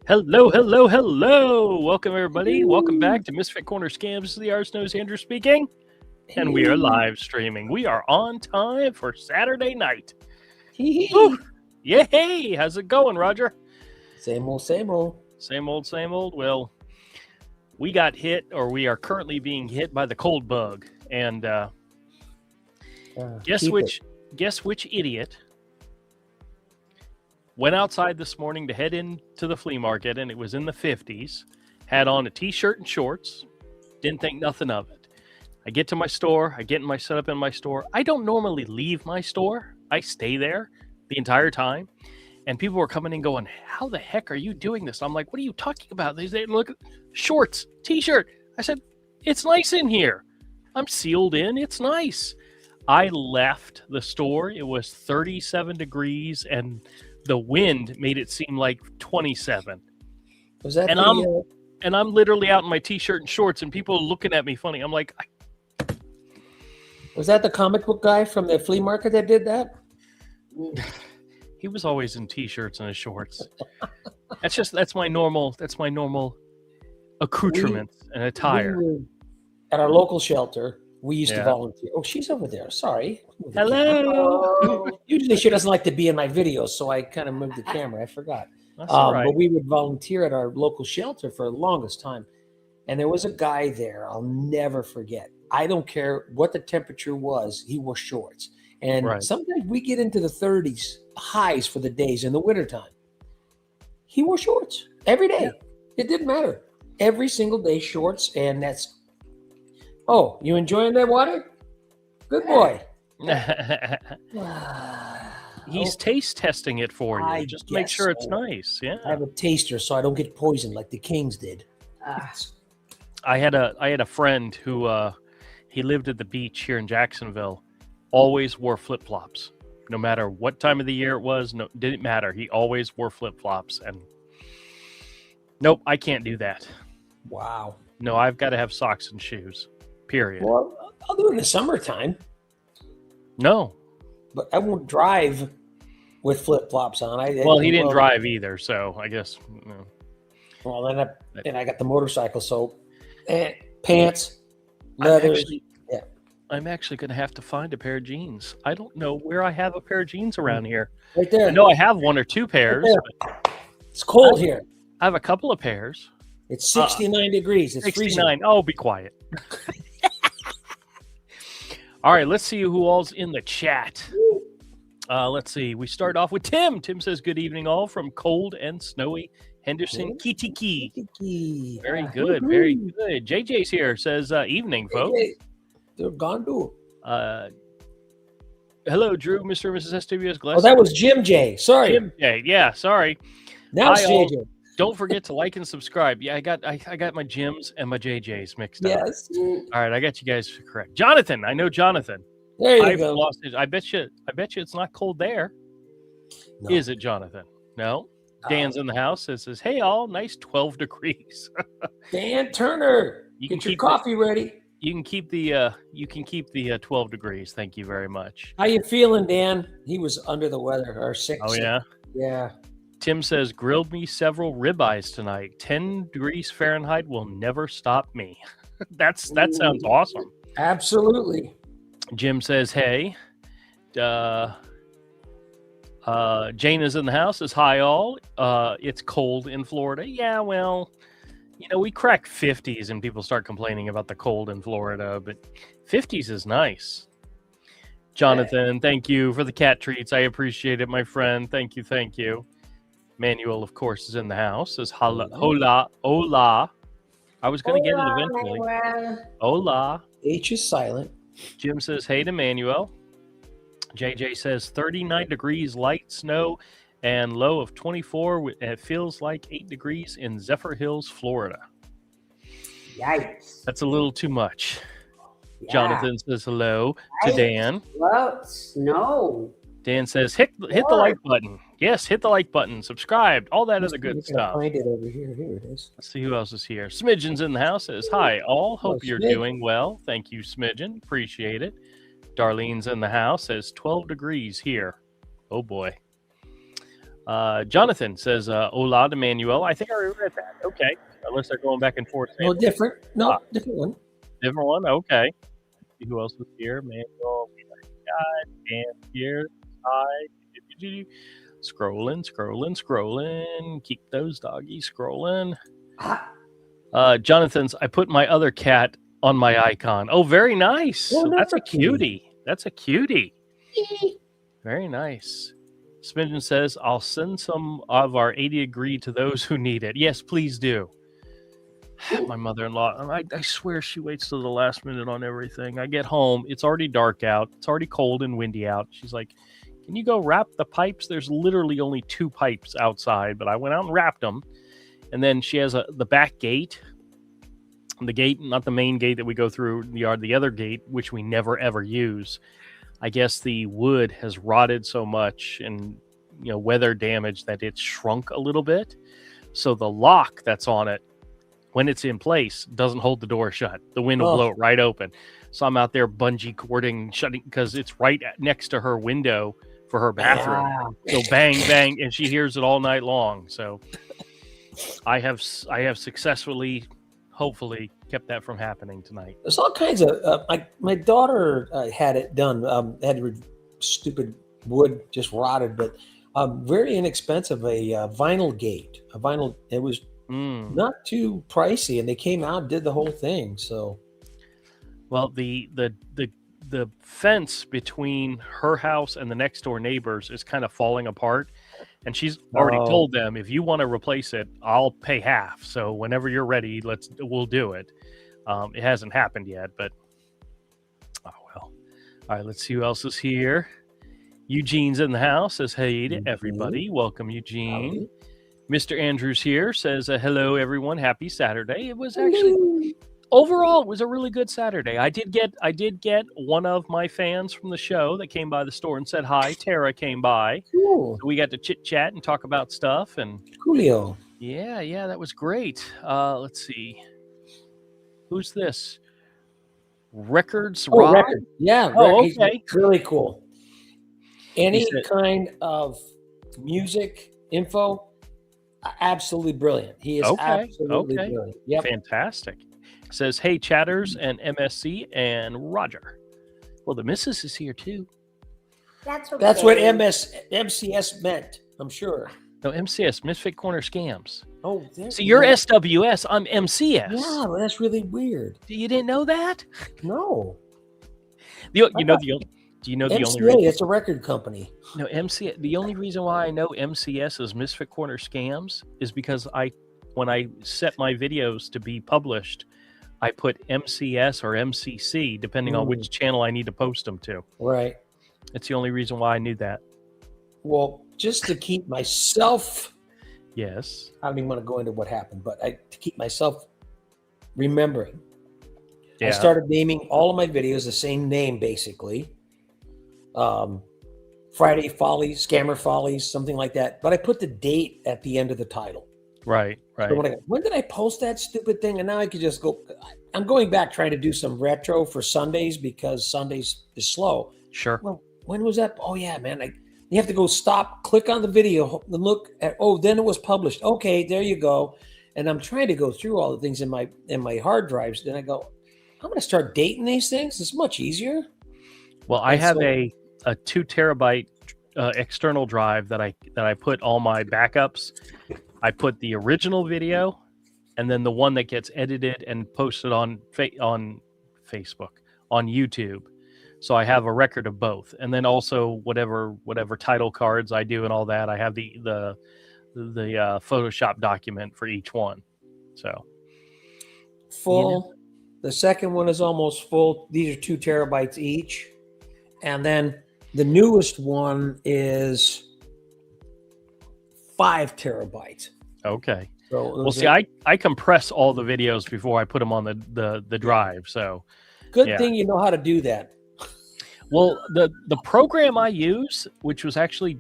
Hello, hello, hello. Welcome, everybody. Welcome back to Misfit Corner Scams. This is the Arts Nose Andrew speaking, and we are live streaming. We are on time for Saturday night. Woo. Yay! How's it going, Roger? Same old, same old. Same old, same old. Well, we got hit, or we are currently being hit by the cold bug. And guess which idiot went outside this morning to head into the flea market, and it was in the 50s, had on a t-shirt and shorts, didn't think nothing of it. I get to my store, I get in my setup in my store. I don't normally leave my store. I stay there the entire time. And people were coming in going, how the heck are you doing this? I'm like, what are you talking about? They say, look, shorts, t-shirt. I said, it's nice in here. I'm sealed in. It's nice. I left the store. It was 37 degrees and the wind made it seem like 27. Was that and I'm literally out in my t-shirt and shorts, and people are looking at me funny. I'm like, was that the comic book guy from the flea market that did that? He was always in t-shirts and his shorts. That's my normal accoutrements and attire. At our local shelter, we used to volunteer. Oh, she's over there. Sorry. Hello. Usually she doesn't like to be in my videos, so I kind of moved the camera. I forgot. That's all right. But we would volunteer at our local shelter for the longest time. And there was a guy there I'll never forget. I don't care what the temperature was. He wore shorts. And sometimes we get into the 30s highs for the days in the wintertime. He wore shorts every day. It didn't matter. Every single day, shorts. And that's... Oh, you enjoying that water? Good boy. He's taste testing it for you. Just make sure it's nice. Yeah. I have a taster so I don't get poisoned like the Kings did. I had a friend who he lived at the beach here in Jacksonville. Always wore flip-flops. No matter what time of the year it was, didn't matter. He always wore flip-flops. And nope, I can't do that. Wow. No, I've got to have socks and shoes. Period. Well, I'll do it in the summertime. No. But I won't drive with flip-flops on. He didn't drive either, so I guess. No. Well, then I got the motorcycle, so pants, leathers. I'm actually going to have to find a pair of jeans. I don't know where I have a pair of jeans around here. Right there. I know I have one or two pairs. But it's cold here. I have a couple of pairs. It's 69 degrees. It's 69. Freezing. Oh, be quiet. All right, let's see who all's in the chat. Let's see. We start off with Tim. Tim says, good evening all from cold and snowy Henderson, Kitiki. Very good, very good. JJ's here, says, evening, folks. They're gone, dude. Hello, Drew, Mr. and Mrs. SWS Glass. Oh, that was Jim J. Sorry. Jim J. Yeah, sorry. Now it's JJ. Don't forget to like and subscribe. Yeah, I got my Jims and my JJs mixed up. Yes. All right, I got you guys correct. Jonathan, I know Jonathan. There you go. Lost it. I bet you it's not cold there. No. Is it, Jonathan? No. Dan's in the house. Says, hey all, nice 12 degrees. Dan Turner, get your coffee ready. You can keep the 12 degrees. Thank you very much. How you feeling, Dan? He was under the weather or sick. Oh yeah. Yeah. Tim says, grilled me several ribeyes tonight. 10 degrees Fahrenheit will never stop me. That sounds awesome. Absolutely. Jim says, hey. Jane is in the house. Says, hi all. It's cold in Florida. Yeah, well, we crack 50s and people start complaining about the cold in Florida, but 50s is nice. Jonathan, thank you for the cat treats. I appreciate it, my friend. Thank you. Manuel, of course, is in the house. Says, hola. I was going to get it eventually. Manuel. Hola. H is silent. Jim says, hey to Manuel. JJ says, 39 degrees, light snow, and low of 24. It feels like 8 degrees in Zephyr Hills, Florida. Yikes. That's a little too much. Yeah. Jonathan says hello to Dan. Well, snow. Dan says, hit the like button. Yes, hit the like button. Subscribe. All that other good stuff. Find it over here. Here it is. Let's see who else is here. Smidgen's in the house. Says, hi, all. Hope you're doing well. Thank you, Smidgen. Appreciate it. Darlene's in the house. Says, 12 degrees here. Oh, boy. Jonathan says, "Hola, Emmanuel." I think I already read that. Okay, unless they're going back and forth. No, different. No, different one. Different one. Okay. See who else is here? Manuel, and here. Hi. Scrolling. Keep those doggies scrolling. Jonathan's, I put my other cat on my icon. Oh, very nice. Oh, That's a cutie. That's a cutie. Very nice. Smidgen says, I'll send some of our 80 degree to those who need it. Yes, please do. My mother-in-law, I swear she waits till the last minute on everything. I get home. It's already dark out. It's already cold and windy out. She's like, can you go wrap the pipes? There's literally only 2 pipes outside, but I went out and wrapped them. And then she has the back gate. The gate, not the main gate that we go through the yard, the other gate, which we never, ever use. I guess the wood has rotted so much and, weather damage that it's shrunk a little bit. So the lock that's on it, when it's in place, doesn't hold the door shut. The wind will blow it right open. So I'm out there bungee cording, shutting, because it's right next to her window for her bathroom. So bang, bang, and she hears it all night long. So I have successfully, hopefully, kept that from happening tonight. There's all kinds of. My daughter had it done. Had stupid wood just rotted, but very inexpensive. A vinyl gate. A vinyl. It was not too pricey, and they came out and did the whole thing. So, well, the fence between her house and the next door neighbors is kind of falling apart. And she's already told them, if you want to replace it, I'll pay half. So whenever you're ready, we'll do it. It hasn't happened yet, but oh well. All right, let's see who else is here. Eugene's in the house. Says hey to everybody. Welcome, Eugene. Howdy. Mr. Andrews here says hello, everyone. Happy Saturday. It was actually overall it was a really good Saturday. I did get one of my fans from the show that came by the store and said hi. Tara came by. Cool. So we got to chit chat and talk about stuff and Coolio. Yeah, that was great. Let's see. Who's this? Records Rob? Record. Yeah. Oh, okay. Really cool. Any kind of music info, absolutely brilliant. He is absolutely brilliant. Yep. Fantastic. Says, hey, chatters and MSC and Roger. Well, the missus is here too. That's what MCS meant, I'm sure. No, MCS, Misfit Corner Scams. Oh, so you're SWS, I'm MCS. Yeah, well, that's really weird. You didn't know that? No. Do you know the MCA, only reason? It's a record company. No, MCS. The only reason why I know MCS is Misfit Corner Scams is because when I set my videos to be published, I put MCS or MCC depending on which channel I need to post them to. Right. That's the only reason why I knew that. Well, just to keep myself. Yes. I don't even want to go into what happened, but to keep myself remembering. Yeah. I started naming all of my videos the same name, basically. Friday Follies, Scammer Follies, something like that. But I put the date at the end of the title. Right. So when did I post that stupid thing? And now I could just go. I'm going back trying to do some retro for Sundays because Sundays is slow. Sure. Well, when was that? Oh, yeah, man. You have to go stop, click on the video, and look at, then it was published. Okay, there you go. And I'm trying to go through all the things in my hard drives. Then I go, I'm going to start dating these things. It's much easier. Well, I have a 2 terabyte external drive that I put all my backups. I put the original video, and then the one that gets edited and posted on Facebook, on YouTube. So I have a record of both, and then also whatever title cards I do and all that. I have the Photoshop document for each one. So full. Yeah. The second one is almost full. These are 2 terabytes each, and then the newest one is 5 terabytes. Okay. So see, I compress all the videos before I put them on the drive. So good thing you know how to do that. Well, the program I use, which was actually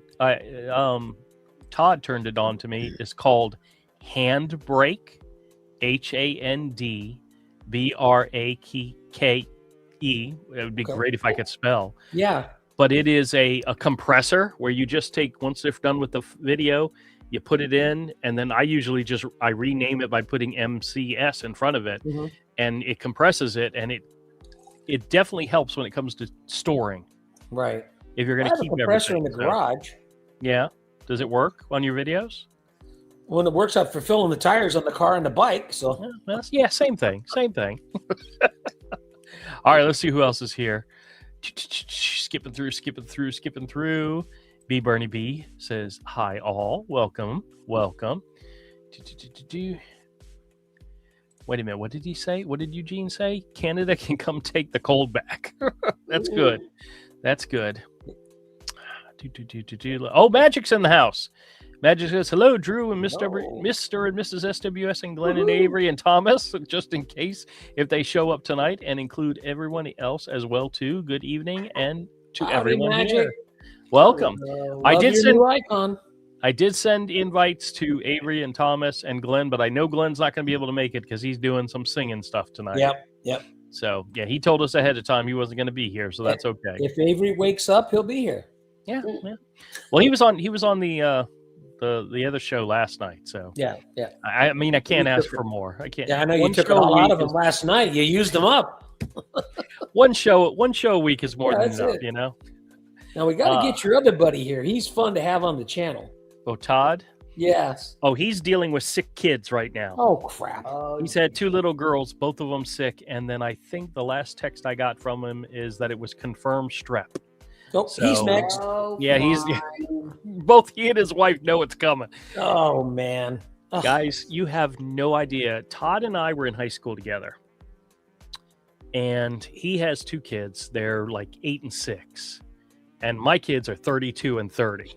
Todd turned it on to me, is called Handbrake, HANDBRAKE. It would be great if I could spell. Yeah. but it is a compressor where you just take, once they're done with the video, you put it in, and then I usually I rename it by putting MCS in front of it, and it compresses it, and it definitely helps when it comes to storing. Right. If you're going to keep a compressor everything in the garage. Yeah. Does it work on your videos? When it works out for filling the tires on the car and the bike. So yeah, same thing. All right, let's see who else is here. Skipping through. B Bernie B says, hi all, welcome. Wait a minute, what did he say? What did Eugene say? Canada can come take the cold back. That's good. Oh, Magic's in the house. Magic says, hello, Drew and Mr. and Mrs. SWS and Glenn and Avery and Thomas, just in case if they show up tonight, and include everyone else as well, too. Good evening, and to everyone Magic. here. Welcome. I did send invites to Avery and Thomas and Glenn, but I know Glenn's not going to be able to make it because he's doing some singing stuff tonight. Yep. So, yeah, he told us ahead of time he wasn't going to be here, so that's okay. If Avery wakes up, he'll be here. Yeah. Well, he was on the other show last night, so yeah. I mean, I can't ask for more. I can't. Yeah, I know you took it all out of him last night. You used them up. one show a week is more than enough, you know. Now we got to get your other buddy here. He's fun to have on the channel. Oh, Todd? Yes. Oh, he's dealing with sick kids right now. Oh, crap. He's had 2 little girls, both of them sick, and then I think the last text I got from him is that it was confirmed strep. Oh, so, he's next. Both he and his wife know it's coming. Oh, man. Guys, you have no idea. Todd and I were in high school together, and he has 2 kids. They're like 8 and 6, and my kids are 32 and 30.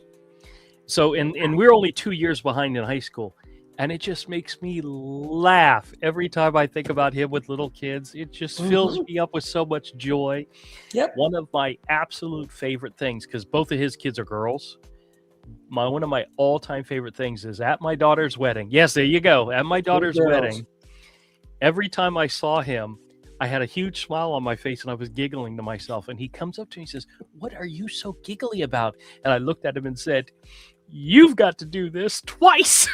So, and we're only 2 years behind in high school, and it just makes me laugh every time I think about him with little kids. It just fills me up with so much joy. Yep. One of my absolute favorite things, because both of his kids are girls, one of my all-time favorite things is at my daughter's wedding. Yes, there you go. At my daughter's wedding, every time I saw him, I had a huge smile on my face and I was giggling to myself. And he comes up to me and says, "What are you so giggly about?" And I looked at him and said, "You've got to do this twice."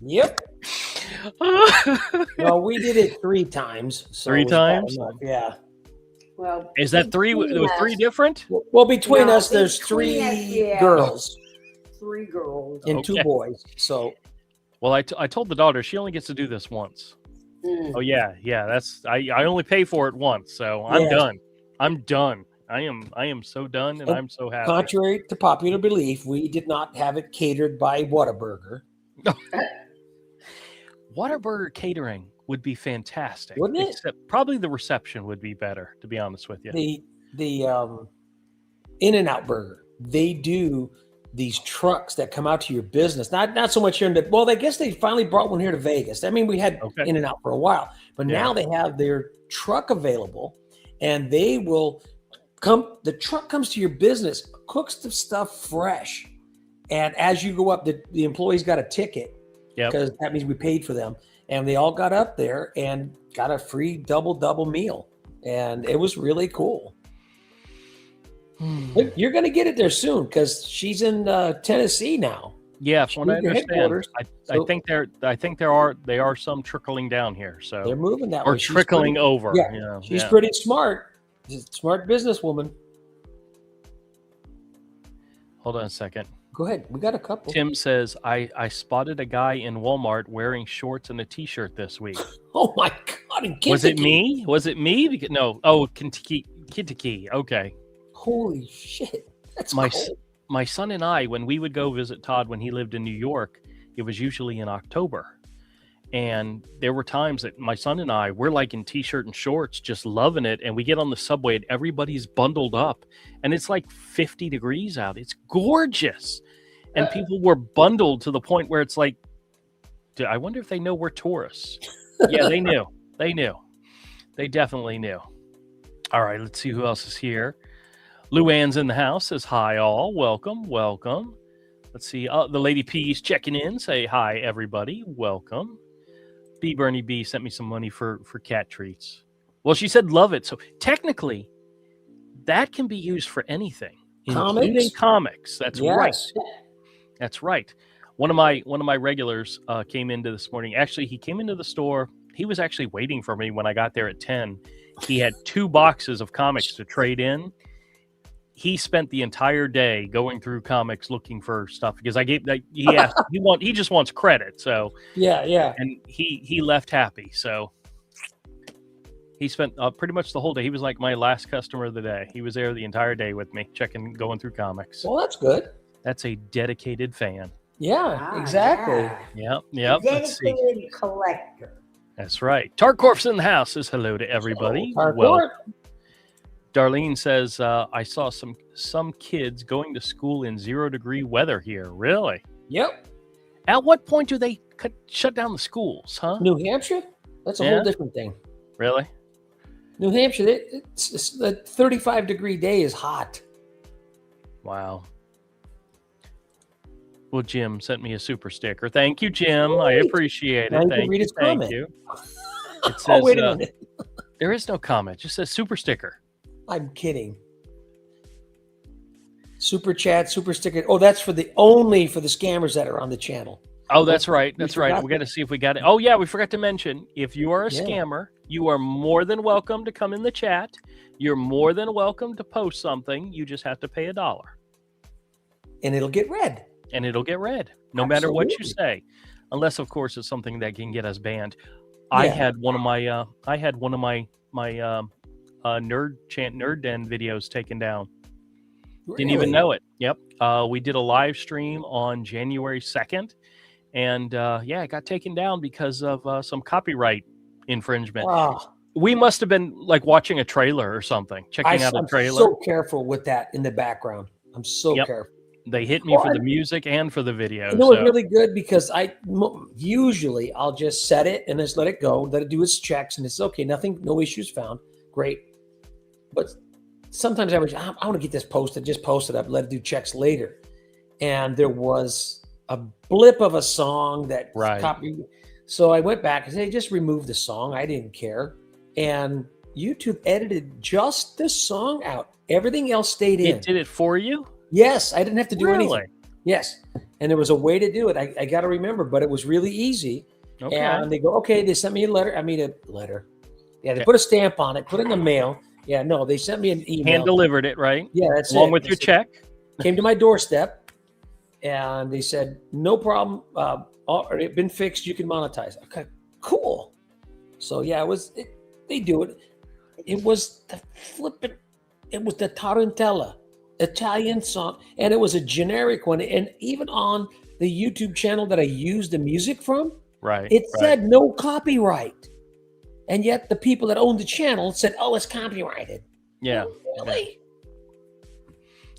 Yep. Well, we did it 3 times. So 3 times? Yeah. Well, is that 3? There was 3 different? Well, between us, there's 3 girls. 3 girls. And 2 boys. So. Well, I told the daughter she only gets to do this once. Oh yeah. That's I only pay for it once, so I'm done. I'm done. I am so done, and I'm so happy. Contrary to popular belief, we did not have it catered by Whataburger. Whataburger catering would be fantastic, wouldn't it? Except probably the reception would be better, to be honest with you. The In-N-Out Burger, they do these trucks that come out to your business. Not so much here in the, well, I guess they finally brought one here to Vegas. I mean, we had In-N-Out for a while, but now they have their truck available, and they will come. The truck comes to your business, cooks the stuff fresh, and as you go up, the employees got a ticket because that means we paid for them, and they all got up there and got a free double meal, and it was really cool. You're going to get it there soon because she's in Tennessee now. Yeah, from what I understand, I think there are some trickling down here. So they're moving that way. Or she's trickling over. Yeah, she's pretty smart. She's a smart businesswoman. Hold on a second. Go ahead. We got a couple. Tim says, I spotted a guy in Walmart wearing shorts and a T-shirt this week. Oh my God! Was it me? Because, no. Oh, Kentucky. Okay. Holy shit. That's cool. My son and I, when we would go visit Todd when he lived in New York, it was usually in October. And there were times that my son and I, we're like in T-shirt and shorts, just loving it. And we get on the subway and everybody's bundled up. And it's like 50 degrees out. It's gorgeous. And people were bundled to the point where it's like, I wonder if they know we're tourists. Yeah, they knew. They definitely knew. All right, let's see who else is here. Luann's in the house, says hi all. Welcome. Let's see. The Lady P's checking in. Say hi, everybody. Welcome. B Bernie B sent me some money for cat treats. Well, she said love it. So technically, that can be used for anything, including comics. That's right. That's right. One of my regulars came into this morning. Actually, he came into the store. He was actually waiting for me when I got there at 10. He had 2 boxes of comics to trade in. He spent the entire day going through comics looking for stuff because I gave he just wants credit. So yeah. And he left happy. So he spent pretty much the whole day. He was like my last customer of the day. He was there the entire day with me, going through comics. Well, that's good. That's a dedicated fan. Yeah, exactly. Yep. Dedicated collector. That's right. Tarkorf's in the house. Says hello to everybody. Well, Darlene says, I saw some kids going to school in 0-degree weather here. Really? Yep. At what point do they shut down the schools, huh? New Hampshire? That's a whole different thing. Really? New Hampshire, it's the 35-degree day is hot. Wow. Well, Jim sent me a super sticker. Thank you, Jim. I appreciate it. Thank you. It says, wait a minute. There is no comment. It just says super sticker. I'm kidding. Super chat, super sticker. Oh, that's only for the scammers that are on the channel. Oh, that's right. That's right. We got to see if we got it. Oh, yeah. We forgot to mention, if you are a scammer, you are more than welcome to come in the chat. You're more than welcome to post something. You just have to pay $1. And it'll get read. No matter what you say. Unless, of course, it's something that can get us banned. I had one of my Nerd Den videos taken down. Really? Didn't even know it. Yep. We did a live stream on January 2nd. And it got taken down because of some copyright infringement. Wow. We must have been like watching a trailer or something, checking out a trailer. I'm so careful with that in the background. I'm so careful. They hit me for the music and for the video. You know what's really good? Because usually I'll just set it and just let it go, let it do its checks, and it's okay. No issues found. Great. But sometimes I want to get this posted. Just post it up, let it do checks later. And there was a blip of a song that copied. So I went back and said, just remove the song. I didn't care. And YouTube edited just the song out. Everything else stayed in. It did it for you? Yes. I didn't have to do anything. Yes. And there was a way to do it. I got to remember, but it was really easy. Okay. And they go, okay, they sent me a letter. Yeah, they put a stamp on it, put it in the mail. Yeah, no, they sent me an email. Hand delivered it, right? Yeah, that's Along with your check. Came to my doorstep, and they said, no problem. It's been fixed. You can monetize. Okay, cool. So yeah, they do it. It was the Tarantella Italian song, and it was a generic one. And even on the YouTube channel that I used the music from, it said no copyright. And yet the people that owned the channel said, oh, it's copyrighted. Yeah. Really?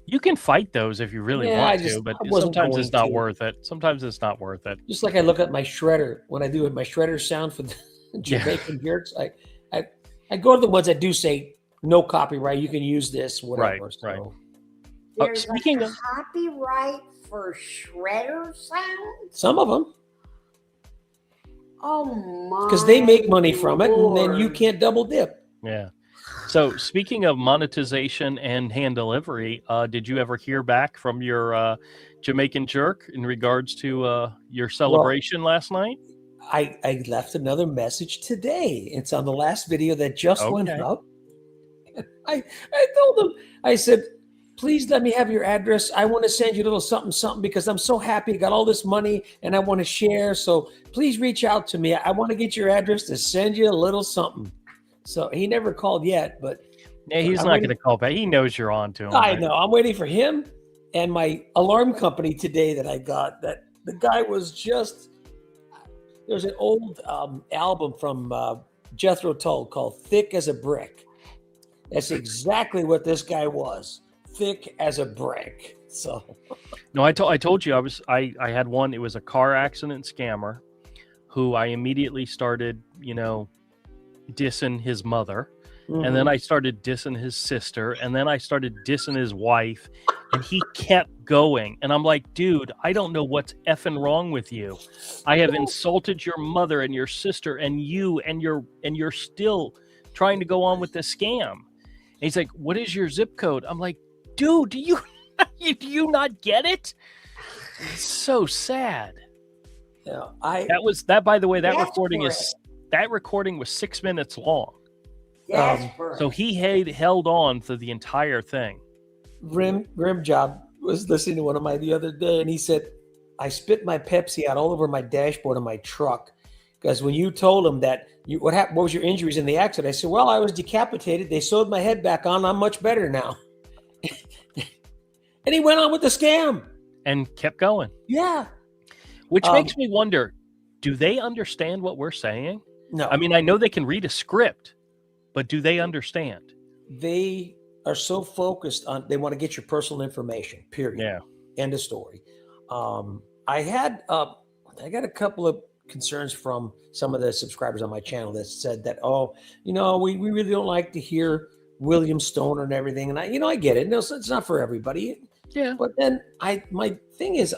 You can fight those if you really want to, but sometimes it's not worth it. Just like I look at my shredder. When I do my shredder sound for the Jamaican jerks, I go to the ones that do say no copyright. You can use this, whatever. Right. There's a copyright for shredder sound? Some of them. Oh my! Because they make money from it, and then you can't double dip. Yeah. So speaking of monetization and hand delivery, did you ever hear back from your Jamaican jerk in regards to your celebration last night? I left another message today. It's on the last video that just went out. I told them, I said, please let me have your address. I want to send you a little something because I'm so happy. I got all this money and I want to share. So please reach out to me. I want to get your address to send you a little something. So he never called yet, but he's not going to call back. He knows you're on to him. I know. I'm waiting for him and my alarm company today that I got. That the guy was just. There's an old album from Jethro Tull called "Thick as a Brick." That's exactly what this guy was. Thick as a brick. So no, I told you I had one. It was a car accident scammer who I immediately started, dissing his mother. Mm-hmm. And then I started dissing his sister. And then I started dissing his wife. And he kept going. And I'm like, dude, I don't know what's effing wrong with you. I have insulted your mother and your sister and you, and you're still trying to go on with the scam. And he's like, what is your zip code? I'm like, dude, do you not get it? It's so sad. Yeah, by the way, that Desperate. recording was 6 minutes long. Desperate. So he held on for the entire thing. Rim Job was listening to one of mine the other day, and he said, I spit my Pepsi out all over my dashboard of my truck. Because when you told him that, what happened? What was your injuries in the accident? I said, well, I was decapitated. They sewed my head back on. I'm much better now. And he went on with the scam. And kept going. Yeah. Which makes me wonder, do they understand what we're saying? No. I mean, I know they can read a script, but do they understand? They are so focused on, they want to get your personal information, period. Yeah. End of story. I got a couple of concerns from some of the subscribers on my channel that said that, we really don't like to hear William Stoner and everything. And I get it. No, it's not for everybody. Yeah. But then my thing is,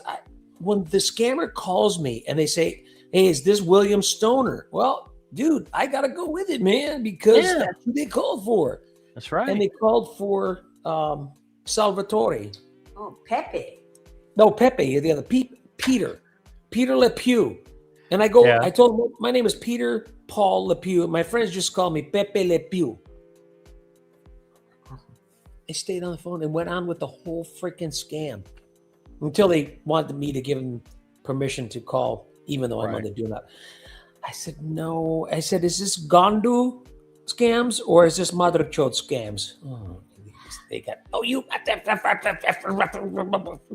when the scammer calls me and they say, hey, is this William Stoner? Well, dude, I got to go with it, man, because that's who they called for. That's right. And they called for Salvatore. Oh, Pepe. No, Pepe, the other Peter Le Pew. And I told him, my name is Peter Paul Le Pew. My friends just call me Pepe Le Pew. They stayed on the phone and went on with the whole freaking scam until they wanted me to give them permission to call, even though I'm on the do not. I said, no. I said, is this Gondu scams or is this Mother Chode scams? Oh, they got,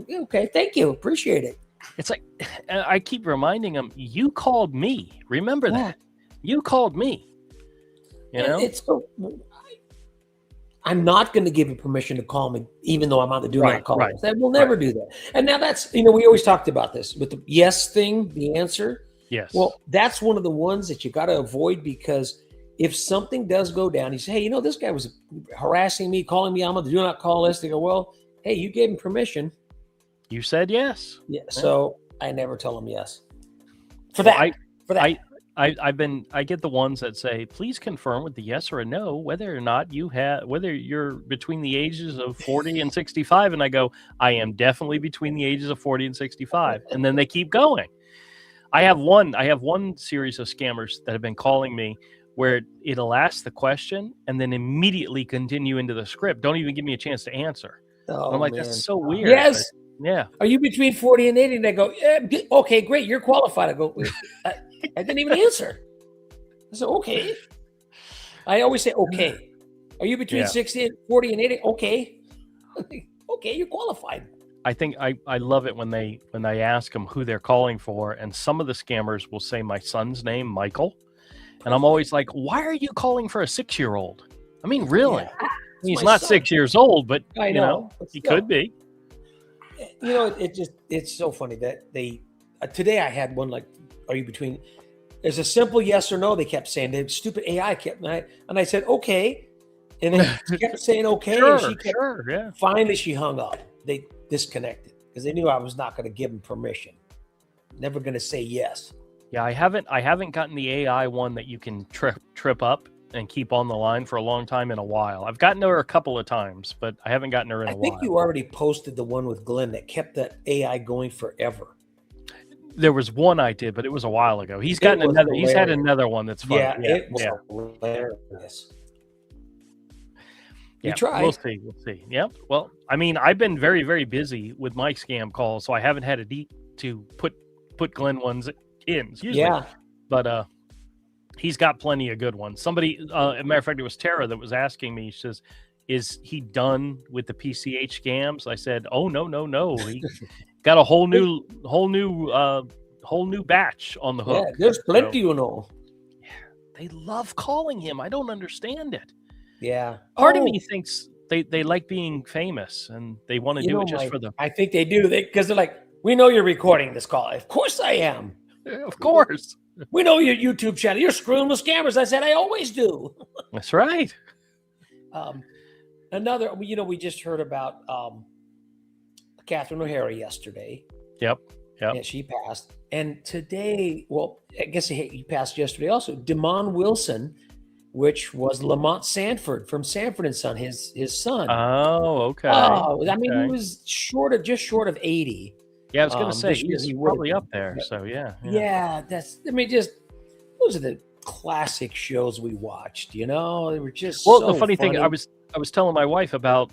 okay, thank you. Appreciate it. It's like, I keep reminding them, you called me. Remember that. You called me. You know? It's so, I'm not going to give you permission to call me, even though I'm on the do not call list. I will never do that. And now that's, we always talked about this with the yes thing, the answer. Yes. Well, that's one of the ones that you got to avoid, because if something does go down, you say, hey, this guy was harassing me, calling me, I'm on the do not call list. They go, well, hey, you gave him permission. You said yes. Yeah. So I never tell them yes. For that. I get the ones that say, please confirm with the yes or a no whether or not whether you're between the ages of 40 and 65. And I go, I am definitely between the ages of 40 and 65. And then they keep going. I have one series of scammers that have been calling me where it'll ask the question and then immediately continue into the script. Don't even give me a chance to answer. Oh, I'm like, man. that's so weird. Yes. But, yeah. Are you between 40 and 80? And they go, yeah, okay, great. You're qualified. I go, I didn't even answer. I said, okay. I always say, okay. Are you between 40 and 80? Okay. Okay, you're qualified. I think I love it when they ask them who they're calling for, and some of the scammers will say my son's name, Michael, and I'm always like, why are you calling for a 6-year-old? I mean, really? Yeah, he's not son. 6 years old, but I know he could be. It's so funny that they today I had one like, are you between? There's a simple yes or no. They kept saying the stupid AI kept, and I said okay, and then she kept saying okay, and she kept, finally she hung up. They disconnected because they knew I was not going to give them permission. Never going to say yes. Yeah, I haven't gotten the AI one that you can trip up and keep on the line for a long time in a while. I've gotten her a couple of times, but I haven't gotten her in a while. I think you already posted the one with Glenn that kept that AI going forever. There was one I did, but it was a while ago. He's gotten another. Hilarious. He's had another one that's fun. Yeah, it was hilarious. Yeah, try. We'll see. Yep. Well, I mean, I've been very, very busy with my scam calls, so I haven't had to put Glenn ones in. Yeah. But he's got plenty of good ones. Somebody, as a matter of fact, it was Tara that was asking me. She says, "Is he done with the PCH scams?" I said, "Oh no. He got a whole new batch on the hook." Yeah, there's plenty, Yeah, they love calling him. I don't understand it. Yeah. Part of me thinks they like being famous and they want to do it just for the. I think they do. Because they're like, we know you're recording this call. Of course I am. Of course. We know your YouTube channel. You're screwing with scammers. I said, I always do. That's right. Another, we just heard about Catherine O'Hara yesterday. Yep. Yeah, she passed. And today, well, I guess he passed yesterday also. Damon Wilson which was Lamont Sanford from Sanford and Son, his son. Oh, okay. Oh, I mean, he was just short of 80. Yeah, I was going to say This year he's he probably would've up there. been. So yeah. Yeah, those are the classic shows we watched. They were just the funny thing, I was telling my wife about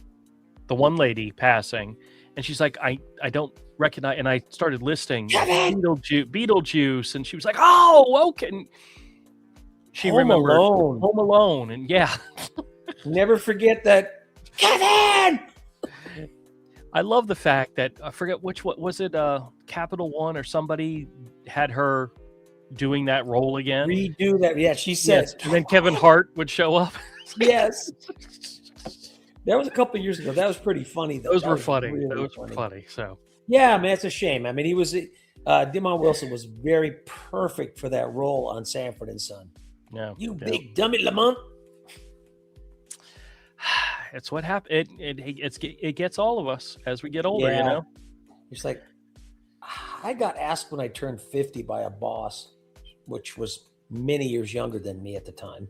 the one lady passing, and she's like, I don't recognize, and I started listing Beetlejuice, and she was like, oh, okay. And she remembered Home Alone, and yeah. Never forget that, Kevin. I love the fact that I forget what was it, Capital One or somebody had her doing that role again. Redo that, yeah. She said, yes. And then Kevin Hart would show up. Yes. That was a couple of years ago. That was pretty funny, though. Those were funny. Those were funny. So yeah, man, it's a shame. I mean, he was Demond Wilson was very perfect for that role on Sanford and Son. Yeah, big dummy, Lamont. It's what happened. It gets all of us as we get older. It's like I got asked when I turned 50 by a boss, which was many years younger than me at the time,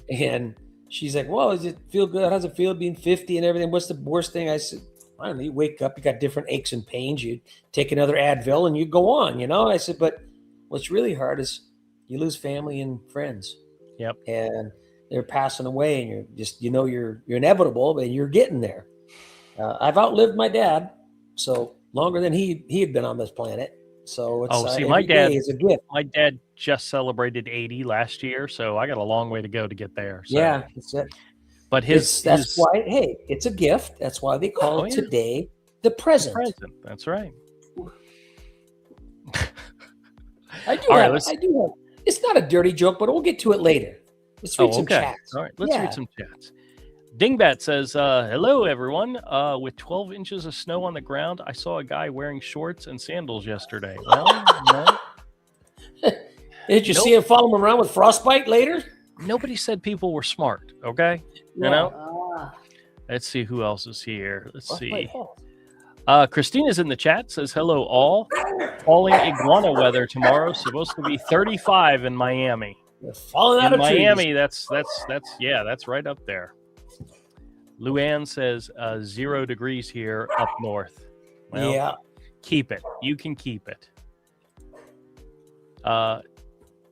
and she's like, "Well, does it feel good? How does it feel being 50 and everything? What's the worst thing?" I said, "I don't know. You wake up, you got different aches and pains. You take another Advil and you go on." I said, "But what's really hard is you lose family and friends. Yep, and they're passing away, and you're just, you're inevitable, but you're getting there." I've outlived my dad, so longer than he had been on this planet. So it's my dad is a gift. My dad just celebrated 80 last year, so I got a long way to go to get there. So. Yeah, that's it. But that's why, hey, it's a gift. That's why they call it today the present. That's right. I do have. It's not a dirty joke, but we'll get to it later. Let's read some chats. All right, let's read some chats. Dingbat says, hello, everyone. With 12 inches of snow on the ground, I saw a guy wearing shorts and sandals yesterday. Well, no. Did you see him follow him around with frostbite later? Nobody said people were smart, okay? Let's see who else is here. Let's see. Christina's in the chat, says, hello, all. Falling iguana weather tomorrow. Supposed to be 35 in Miami. Falling out of Miami, trees. that's right up there. Luann says 0 degrees here up north. Well, keep it. You can keep it.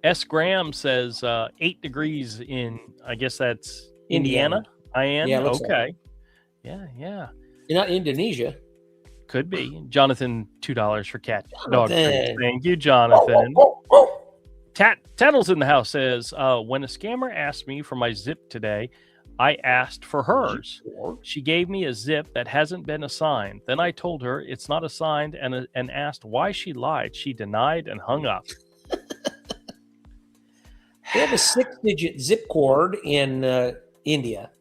S. Graham says 8 degrees in, I guess that's Indiana. Yeah, okay. Like. Yeah. You're not Indonesia. Could be. Jonathan, $2 for cat dog treats. Thank you, Jonathan. Tattles in the house says, when a scammer asked me for my zip today, I asked for hers. She gave me a zip that hasn't been assigned. Then I told her it's not assigned and asked why she lied. She denied and hung up. They have a 6-digit zip code in India.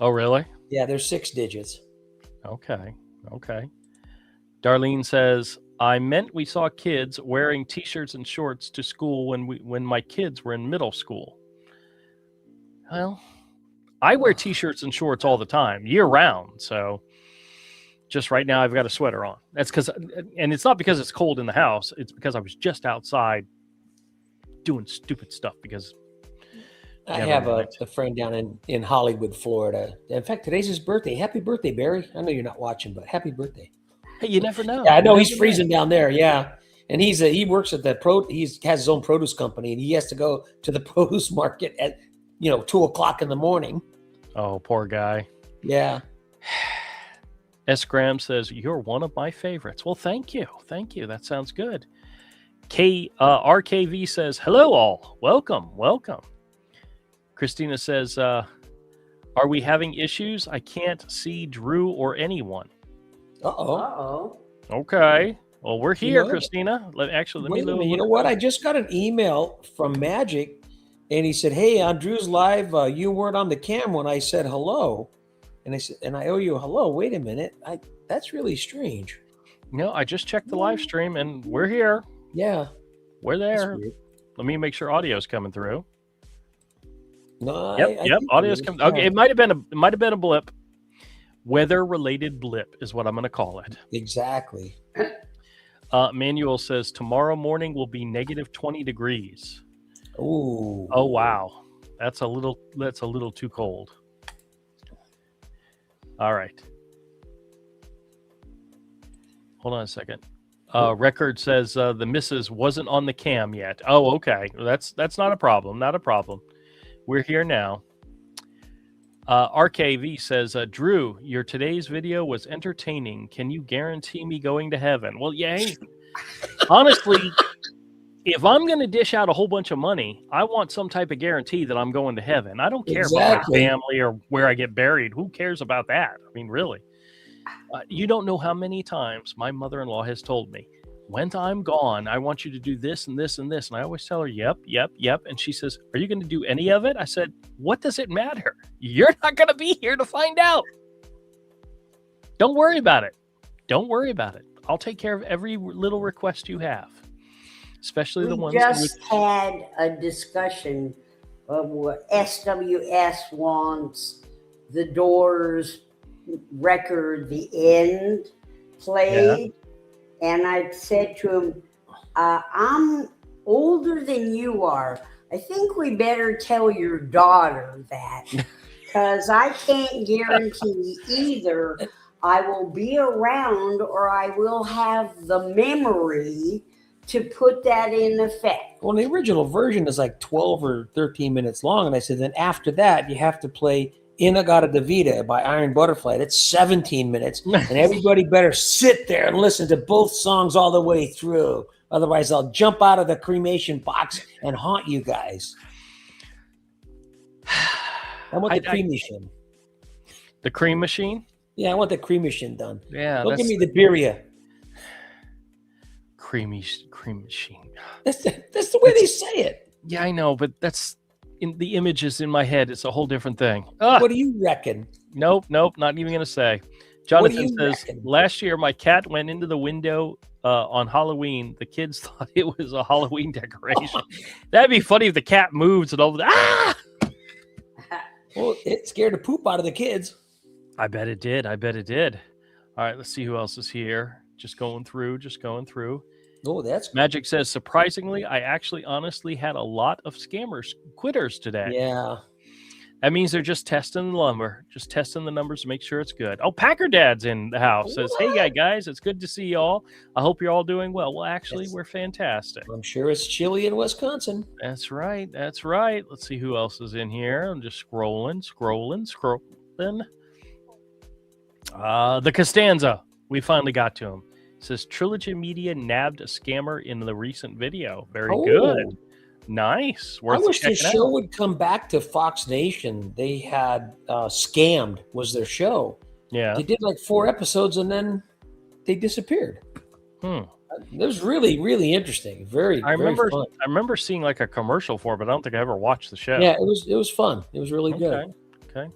Oh, really? Yeah, there's 6 digits. Okay. Darlene says, I meant we saw kids wearing T-shirts and shorts to school when my kids were in middle school. Well, I wear T-shirts and shorts all the time, year round. So just right now, I've got a sweater on. That's because, and it's not because it's cold in the house. It's because I was just outside doing stupid stuff because I have a friend down in Hollywood, Florida. In fact, today's his birthday. Happy birthday, Barry. I know you're not watching, but happy birthday. Hey, you never know. Yeah, I know he's freezing down there. Yeah. And he works at he has his own produce company, and he has to go to the produce market at 2:00 in the morning. Oh, poor guy. Yeah. S. Graham says, you're one of my favorites. Well, thank you. That sounds good. RKV says, hello all. Welcome. Christina says, are we having issues? I can't see Drew or anyone. Uh-oh. Okay. Well, we're here, Christina. Let me know. You know what? I just got an email from Magic, and he said, hey, on Drew's live, you weren't on the cam when I said hello. And I said, and I owe you a hello. Wait a minute. That's really strange. No, I just checked the live stream, and we're here. Yeah. We're there. Let me make sure audio's coming through. No, Yep. Audio's coming. Okay, it might have been a blip. Weather-related blip is what I'm going to call it. Exactly. Manuel says tomorrow morning will be -20 degrees. Ooh. Oh wow, That's a little too cold. All right. Hold on a second. Record says the missus wasn't on the cam yet. Oh, okay. That's not a problem. Not a problem. We're here now. RKV says, Drew, your today's video was entertaining. Can you guarantee me going to heaven? Well, yeah. Honestly, if I'm going to dish out a whole bunch of money, I want some type of guarantee that I'm going to heaven. I don't care about my family or where I get buried. Who cares about that? I mean, really. You don't know how many times my mother-in-law has told me, when I'm gone, I want you to do this and this and this. And I always tell her, yep. And she says, are you going to do any of it? I said, what does it matter? You're not going to be here to find out. Don't worry about it. Don't worry about it. I'll take care of every little request you have, especially the ones. We just had a discussion of what SWS wants the Doors record, The End, played. Yeah. And I said to him, I'm older than you are. I think we better tell your daughter that, because I can't guarantee either I will be around or I will have the memory to put that in effect. Well, the original version is like 12 or 13 minutes long. And I said, then after that, you have to play In-A-Gadda-Da-Vida by Iron Butterfly. That's 17 minutes. And everybody better sit there and listen to both songs all the way through. Otherwise, I'll jump out of the cremation box and haunt you guys. I want the cream machine. The cream machine? Yeah, I want the cream machine done. Yeah. Don't give me the birria. Cream machine. That's the way they say it. Yeah, I know, but that's in the images in my head. It's a whole different thing. What do you reckon? Nope. Not even going to say. Jonathan says, last year my cat went into the window on Halloween. The kids thought it was a Halloween decoration. That'd be funny if the cat moves and all that. Well, it scared the poop out of the kids. I bet it did. All right, let's see who else is here. Just going through. Oh, that's Magic says, surprisingly, I actually honestly had a lot of scammers quitters today. Yeah. That means they're just testing the lumber, just testing the numbers to make sure it's good. Oh, Packer Dad's in the house. Says, hey, guys, it's good to see you all. I hope you're all doing well. Well, actually, we're fantastic. I'm sure it's chilly in Wisconsin. That's right. Let's see who else is in here. I'm just scrolling. The Costanza. We finally got to him. It says Trilogy Media nabbed a scammer in the recent video. Very good. Nice. I wish the show would come back to Fox Nation. They had Scammed was their show. Yeah. They did like 4 episodes and then they disappeared. It was really, really interesting. Very fun. I remember seeing like a commercial for it, but I don't think I ever watched the show. Yeah, it was fun. It was really good. Okay.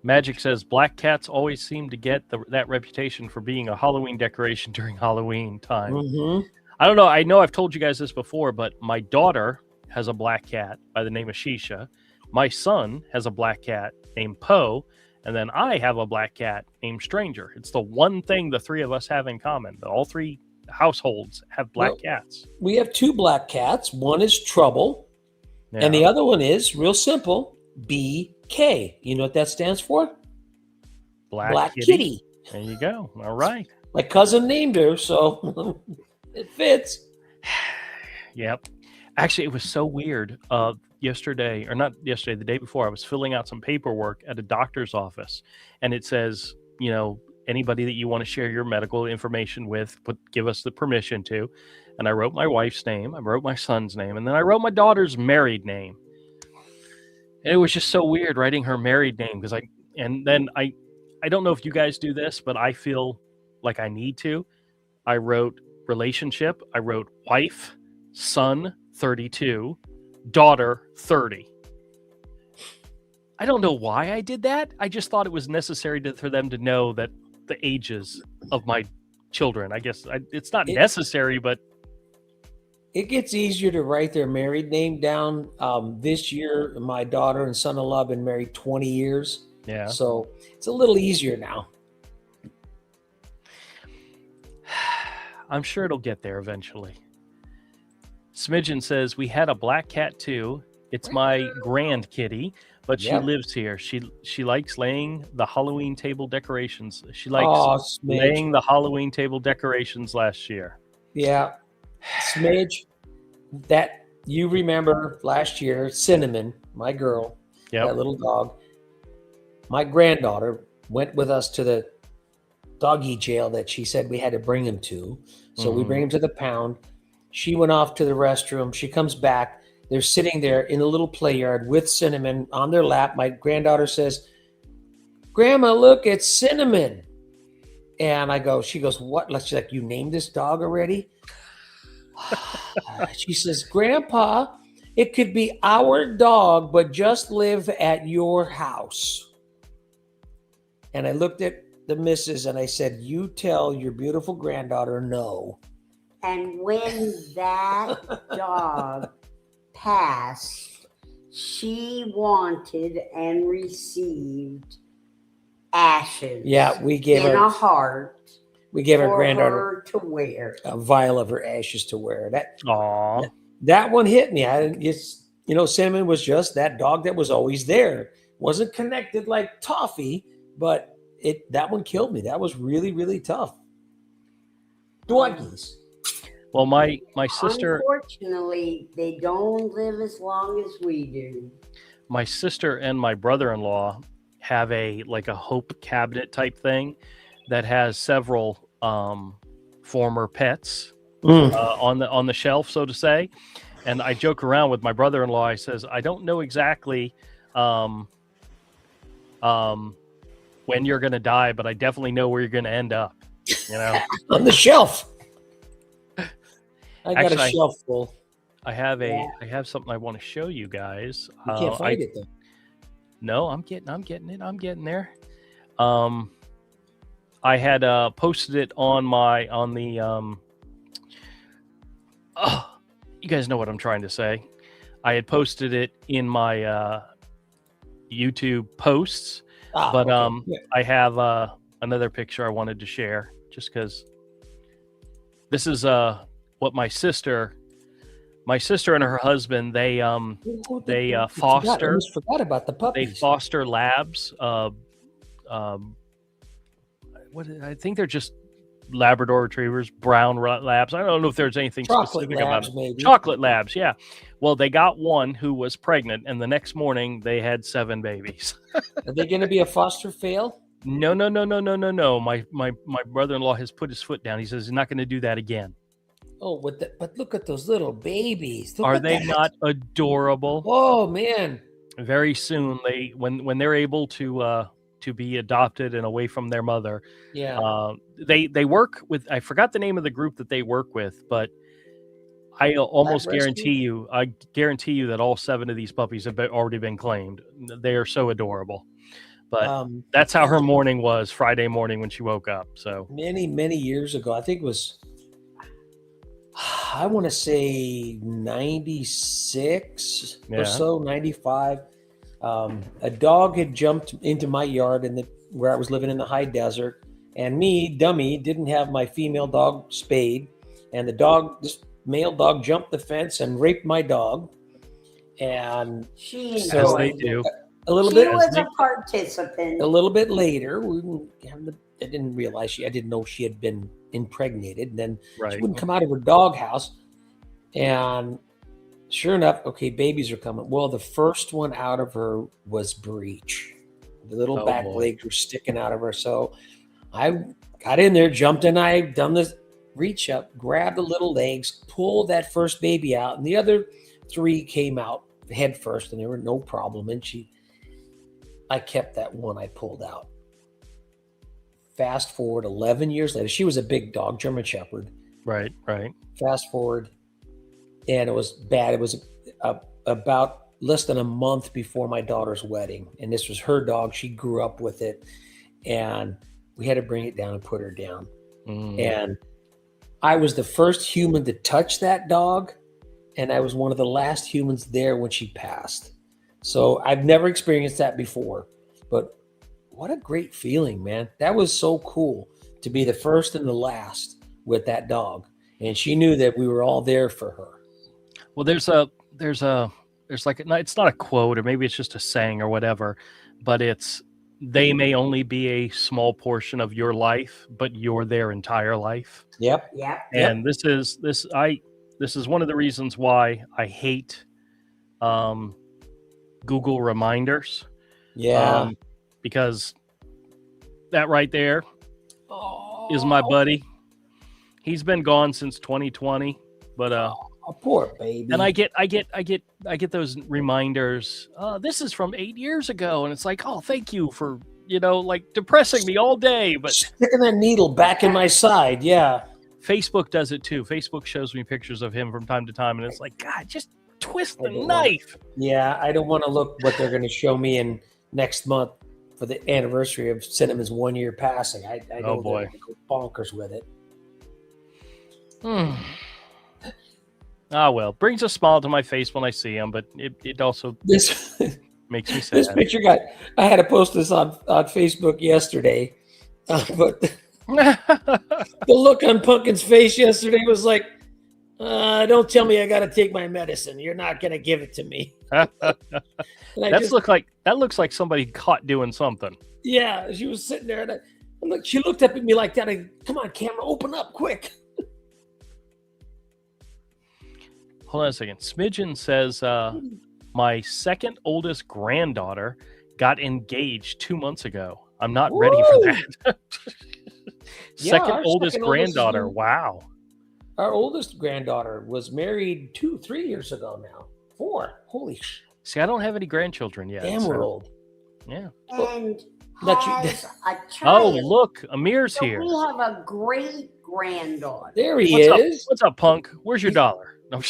Magic says black cats always seem to get that reputation for being a Halloween decoration during Halloween time. Mm-hmm. I don't know. I know I've told you guys this before, but my daughter has a black cat by the name of Shisha. My son has a black cat named Poe. And then I have a black cat named Stranger. It's the one thing the 3 of us have in common. All 3 households have black cats. We have 2 black cats. One is Trouble. Yeah. And the other one is, real simple, BK. You know what that stands for? Black Kitty. There you go. All right. My cousin named her, so it fits. Yep. Actually, it was so weird. The day before, I was filling out some paperwork at a doctor's office, and it says, anybody that you want to share your medical information with, give us the permission to. And I wrote my wife's name, I wrote my son's name, and then I wrote my daughter's married name. And it was just so weird writing her married name because I don't know if you guys do this, but I feel like I need to. I wrote relationship, I wrote wife, son, 32, daughter, 30. I don't know why I did that. I just thought it was necessary for them to know that the ages of my children. I guess it's not necessary, but it gets easier to write their married name down. This year, my daughter and son-in-law have been married 20 years. Yeah. So it's a little easier now. I'm sure it'll get there eventually. Smidgen says, we had a black cat too. It's my grand kitty, but she Yep. lives here. She likes laying the Halloween table decorations. She likes Oh, Smidge. laying the Halloween table decorations last year. Yeah. Smidge, that you remember last year, Cinnamon, my girl, Yep. that little dog. My granddaughter went with us to the doggy jail that she said we had to bring him to. So we bring him to the pound. She went off to the restroom. She comes back. They're sitting there in a little play yard with Cinnamon on their lap. My granddaughter says, "Grandma, look, it's Cinnamon." And she goes, "What?" She's like, "You named this dog already?" She says, "Grandpa, it could be our dog, but just live at your house." And I looked at the missus and I said, "You tell your beautiful granddaughter no." And when that dog passed, she wanted and received ashes. Yeah, we gave in her a heart. We gave our for granddaughter her to wear a vial of her ashes to wear. Aw. That one hit me. Cinnamon was just that dog that was always there. Wasn't connected like Toffee, but that one killed me. That was really, really tough. Doggies. Well, my sister, Unfortunately, they don't live as long as we do. my sister and my brother-in-law have a hope cabinet type thing that has several former pets on the shelf, so to say. And I joke around with my brother-in-law. I says, I don't know exactly when you're going to die, but I definitely know where you're going to end up. On the shelf. I got Actually, a shelf full. I have something I want to show you guys. You can't find it though. No, I'm getting it. I'm getting there. I had posted it on the you guys know what I'm trying to say. I had posted it in my YouTube posts, but okay. Yeah. I have another picture I wanted to share just because this is what my sister and her husband they foster. I almost forgot about the puppies. They foster labs. I think they're just Labrador retrievers, brown labs. I don't know if there's anything specific about it. Maybe. Chocolate labs, yeah. Well, they got one who was pregnant, and the next morning they had 7 babies. Are they going to be a foster fail? No. My brother-in-law has put his foot down. He says he's not going to do that again. Oh, but look at those little babies. Are they not adorable? Oh man! Very soon, when they're able to be adopted and away from their mother, they work with. I forgot the name of the group that they work with, but I almost guarantee you that all 7 of these puppies have already been claimed. They are so adorable. But that's how her morning was Friday morning when she woke up. So many years ago, I think it was, I want to say 96 or so, 95. A dog had jumped into my yard where I was living in the high desert, and me, dummy, didn't have my female dog spayed, and this male dog jumped the fence and raped my dog. And as they do. A little she bit. was a participant. A little bit later, I didn't realize I didn't know she had been impregnated. And then she wouldn't come out of her doghouse. And sure enough, okay, babies are coming. Well, the first one out of her was breech. The little back legs were sticking out of her. So I got in there, jumped in. I done this reach up, grabbed the little legs, pulled that first baby out, and the other 3 came out head first, and there were no problem. And I kept that one I pulled out. Fast forward 11 years later, she was a big dog, German Shepherd. Right. Fast forward, and it was bad. It was about less than a month before my daughter's wedding, and this was her dog. She grew up with it, and we had to bring it down and put her down. And I was the first human to touch that dog, and I was one of the last humans there when she passed. So I've never experienced that before, but what a great feeling, man. That was so cool to be the first and the last with that dog. And she knew that we were all there for her. Well, there's a there's like it's not a quote, or maybe it's just a saying or whatever, but it's they may only be a small portion of your life, but you're their entire life. Yep. And this is one of the reasons why I hate Google reminders. Yeah. Because that right there is my buddy. He's been gone since 2020, but poor baby. and I get those reminders. This is from 8 years ago, and it's like, oh, thank you for like depressing me all day. But sticking that needle back in my side, yeah. Facebook does it too. Facebook shows me pictures of him from time to time, and it's like, God, just twist the knife. Yeah, I don't want to look what they're going to show me in next month for the anniversary of Cinema's 1 year passing. I know they're going to go bonkers with it. Ah, well, brings a smile to my face when I see him, but it also makes me sad. This picture I had to post this on Facebook yesterday, but the look on Pumpkin's face yesterday was like, don't tell me I got to take my medicine. You're not going to give it to me. That looks like somebody caught doing something. Yeah, she was sitting there, and she looked up at me like that. Come on, camera, open up quick. Hold on a second. Smidgen says, my second oldest granddaughter got engaged 2 months ago. I'm not ready for that. Second oldest granddaughter. Wow. Our oldest granddaughter was married 3 years ago now. 4. Holy sh! See, I don't have any grandchildren yet. Damn, we're old. And Yeah. has a child. Oh, look, Amir's here. We have a great granddaughter. There he is. What's up, punk? Where's your dollar? No.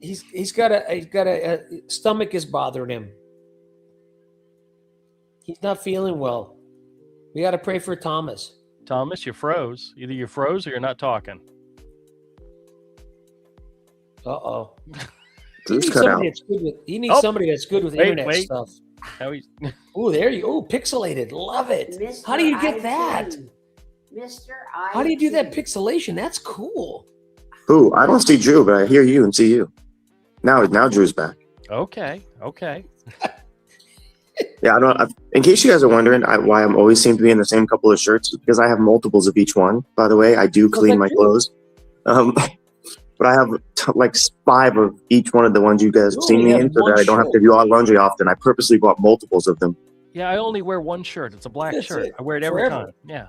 He's got a stomach is bothering him. He's not feeling well. We got to pray for Thomas. Thomas, you froze. Either you froze or you're not talking. Uh-oh. He needs somebody that's good with internet stuff. Oh, there you go. Pixelated. Love it. Mr. How do you get that? Mr. How do you do that pixelation? That's cool. Who? I don't see Drew, but I hear you and see you. Now Drew's back. Okay. Yeah, in case you guys are wondering why I'm always seem to be in the same couple of shirts, because I have multiples of each one. By the way, I do clean my clothes. But I have like 5 of each one of the ones you guys have seen me in, so that I don't have to do all laundry often. I purposely bought multiples of them. Yeah, I only wear one shirt. It's a black shirt. I wear it every time. Yeah.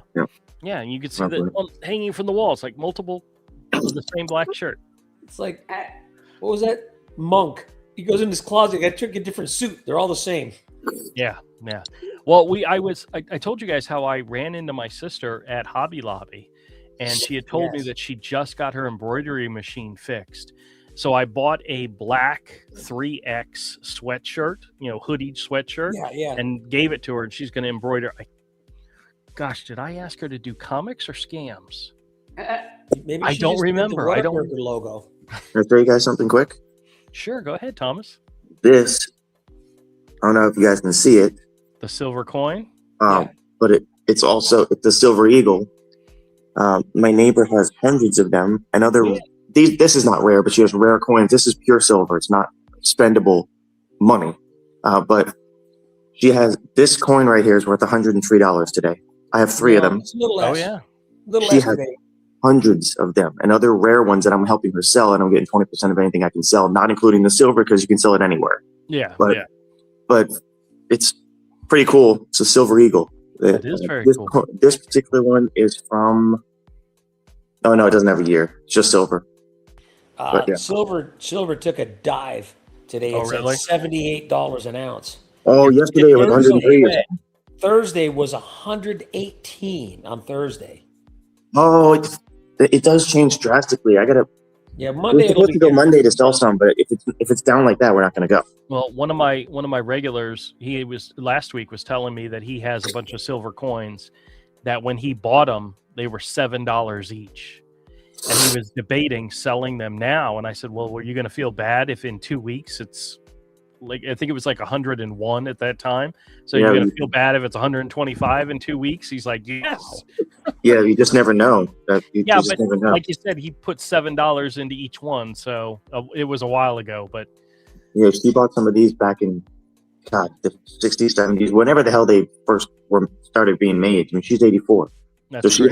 And you can see that hanging from the wall. It's like multiple of the same black shirt. It's like, what was that? Monk. He goes in his closet. I took a different suit. They're all the same. Yeah. Well, I told you guys how I ran into my sister at Hobby Lobby. And she had told me that she just got her embroidery machine fixed. So I bought a black 3X sweatshirt, hoodied sweatshirt, and gave it to her. And she's going to embroider. Gosh, did I ask her to do comics or scams? Maybe I don't remember. I don't logo. Can I show you guys something quick? Sure, go ahead, Thomas. This, I don't know if you guys can see it. The silver coin? But it's also the silver eagle. My neighbor has hundreds of them, and this is not rare, but she has rare coins. This is pure silver. It's not spendable money. But she has this coin right here is worth $103 today. I have 3 of them. It's a little less. Oh yeah. She has hundreds of them and other rare ones that I'm helping her sell, and I'm getting 20% of anything I can sell, not including the silver because you can sell it anywhere. Yeah. But it's pretty cool. It's a silver eagle. It is very cool. This particular one is from. Oh no, it doesn't have a year. It's just silver. Silver took a dive today. It's really? at $78 an ounce. Oh, yesterday it was 103. Thursday was 118 on Thursday. Oh, it does change drastically. I gotta. Yeah, Monday. We're supposed to go Monday to sell some, but if it's down like that, we're not going to go. Well, one of my regulars, last week was telling me that he has a bunch of silver coins that when he bought them, they were $7 each, and he was debating selling them now. And I said, "Well, were you going to feel bad if in 2 weeks it's like I think it was like 101 at that time? So you're going to feel bad if it's 125 in 2 weeks?" He's like, "Yes." Yeah, you just never know. But like you said, he put $7 into each one, so it was a while ago. But Yeah, she bought some of these back in the 60s, 70s, whenever the hell they first started being made. I mean, she's 84, That's so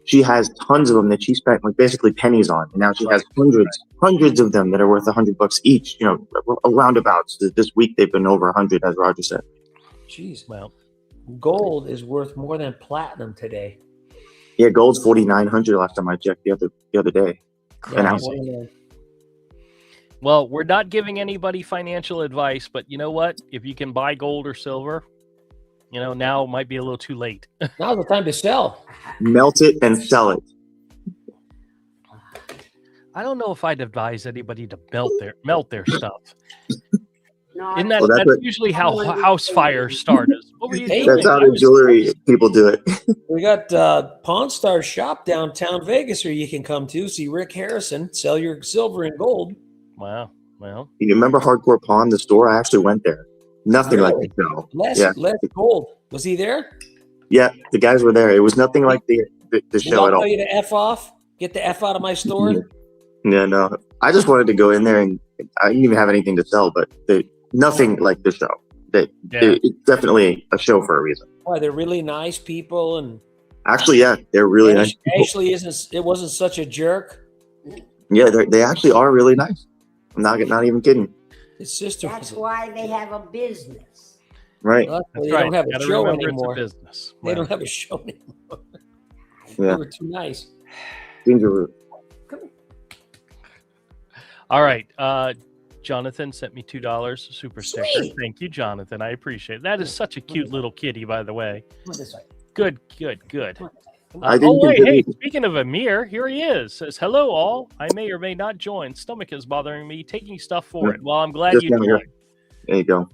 she has tons of them that she spent like basically pennies on, and now she has hundreds of them that are worth $100 each. You know, roundabouts. This week they've been over 100, as Roger said. Jeez, Well, gold is worth more than platinum today. Yeah, gold's 4,900 last time I checked the other day. crazy. Well, we're not giving anybody financial advice, but you know what? If you can buy gold or silver, you know, now might be a little too late. Now's the time to sell. Melt it and sell it. I don't know if I'd advise anybody to melt their stuff. No, Isn't that's usually how house fires start? What were you doing? That's how the jewelry people do it. We got Pawn Star Shop downtown Vegas, where you can come to see Rick Harrison sell your silver and gold. Wow. Well, you remember Hardcore Pawn, the store? I actually went there. Nothing like the show. Less gold. Was he there? Yeah, the guys were there. It was nothing like the show at all. Tell you to F off? Get the F out of my store? Yeah, no. I just wanted to go in there, and I didn't even have anything to sell, but nothing like the show. It's definitely a show for a reason. Why, they're really nice people, and actually, yeah, they're really nice people. Ashley wasn't such a jerk. Yeah, they actually are really nice. I'm not even kidding. His sister. That's why they have a business. Right. Well, that's they right. don't have a show anymore. Business. They don't have a show anymore. Yeah. They were too nice. Ginger root. All right. Jonathan sent me $2 super sticker. Sweet. Thank you, Jonathan. I appreciate it. That is such a cute little kitty, by the way. Come on this way. Good. I didn't wait, consider- hey, speaking of Amir, here he is. Says, hello, all. I may or may not join. Stomach is bothering me. Taking stuff for it. Well, I'm glad Just you down here. joined. There you go.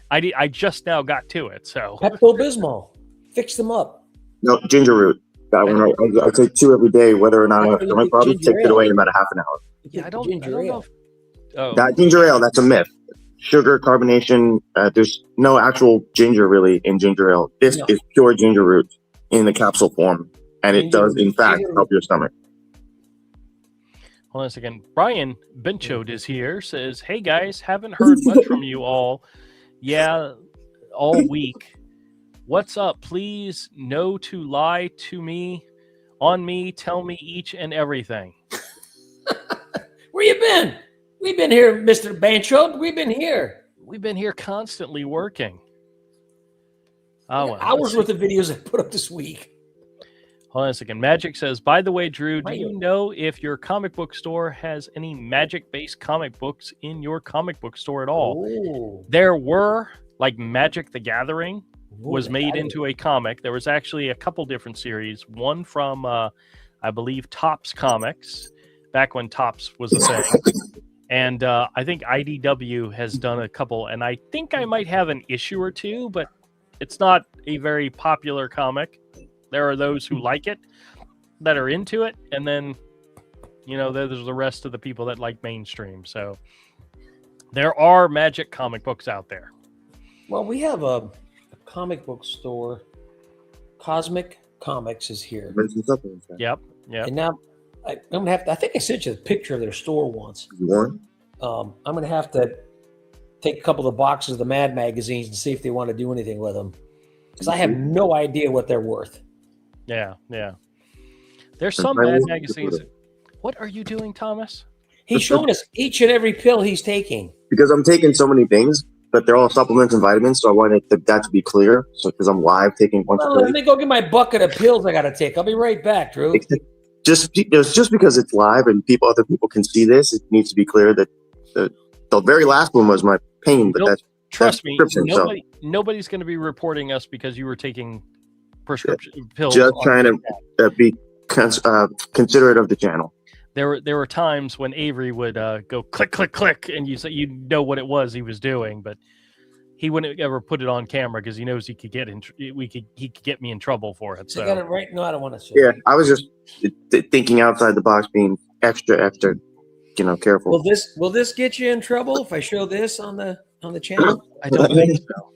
I just now got to it, so. Pepto-Bismol. Fix them up. No, ginger root. That one right. I take 2 every day, whether or not I have stomach problems. Take it away in about a half an hour. Yeah, I don't know. That ginger ale, that's a myth. Sugar, carbonation, there's no actual ginger really in ginger ale. This is pure ginger root in the capsule form, and it does, in fact, help your stomach. Hold on a second. Brian Benchode is here. Says, hey, guys, haven't heard much from you all. Yeah, all week. What's up? Please, no to lie to me, on me, tell me each and everything. Where you been? We've been here, Mr. Bancho. We've been here. We've been here constantly working. Oh, well, hours worth of videos I put up this week. Hold on a second. Magic says, by the way, Drew, do you know if your comic book store has any Magic-based comic books in your comic book store at all? Ooh. There were, like Magic the Gathering was made into a comic. There was actually a couple different series. One from, I believe, Topps Comics, back when Topps was a thing. And I think IDW has done a couple, and I think I might have an issue or two, but it's not a very popular comic. There are those who like it, that are into it, and then, you know, there's the rest of the people that like mainstream. So there are Magic comic books out there. Well, we have a comic book store. Cosmic Comics is here. Yep. And now I'm gonna have to. I think I sent you the picture of their store once. One. I'm gonna have to take a couple of the boxes of the Mad magazines and see if they want to do anything with them, because I have no idea what they're worth. Yeah. There's some Mad magazines. What are you doing, Thomas? He's showing us each and every pill he's taking. Because I'm taking so many things, but they're all supplements and vitamins, so I wanted that to be clear. So because I'm live taking a bunch of pills. Let me go get my bucket of pills I gotta take. I'll be right back, Drew. Just because it's live and other people can see this, it needs to be clear that the very last one was my pain, but trust me, nobody's going to be reporting us because you were taking prescription pills. Just trying to be considerate of the channel. There were times when Avery would go click click click, and you know what it was he was doing, but he wouldn't ever put it on camera because he knows he could get me in trouble for it. So I got it right. No, I don't want to say. Yeah, I was just thinking outside the box, being extra, careful. Will this get you in trouble if I show this on the channel? I don't think so.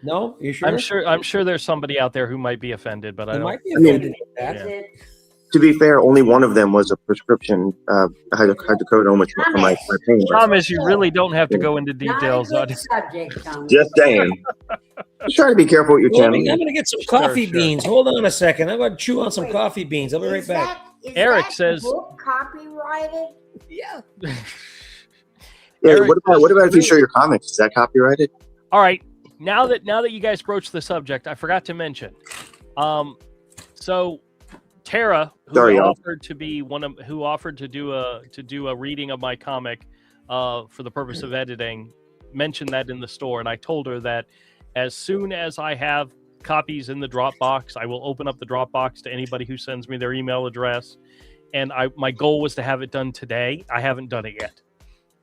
No, you sure? I'm sure there's somebody out there who might be offended, but I don't. Might be offended with that. Yeah. To be fair, only one of them was a prescription hydrocodone, which for my pain. Thomas, you really don't have to go into details. Not a good subject, Thomas. Just saying. Just try to be careful with your Well, channel. I'm going to get some coffee Sure. beans. Hold on a second. I'm going to chew on some coffee beans. I'll be right back. Eric says- book copyrighted? Yeah. Yeah, Eric, what about if you show your comics? Is that copyrighted? All right. Now that you guys broached the subject, I forgot to mention. So Tara, who offered to be who offered to do a reading of my comic for the purpose of editing, mentioned that in the store, and I told her that as soon as I have copies in the Dropbox, I will open up the Dropbox to anybody who sends me their email address. And my goal was to have it done today. I haven't done it yet.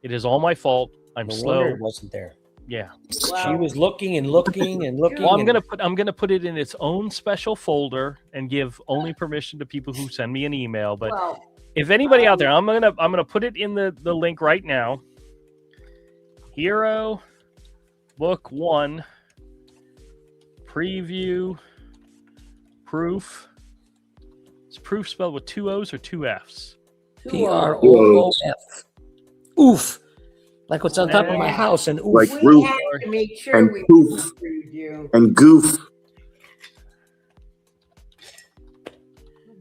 It is all my fault. I'm No slow. wonder it wasn't there. Yeah. She was looking and looking and looking. Well, I'm gonna put it in its own special folder and give only permission to people who send me an email. But if anybody out there, I'm gonna put it in the link right now. Hero Book 1 preview proof. Is proof spelled with 2 O's or 2 F's? PROOF. Oof. Like what's on top of my house and oof. Like We roof have to make sure and we poof you. and goof.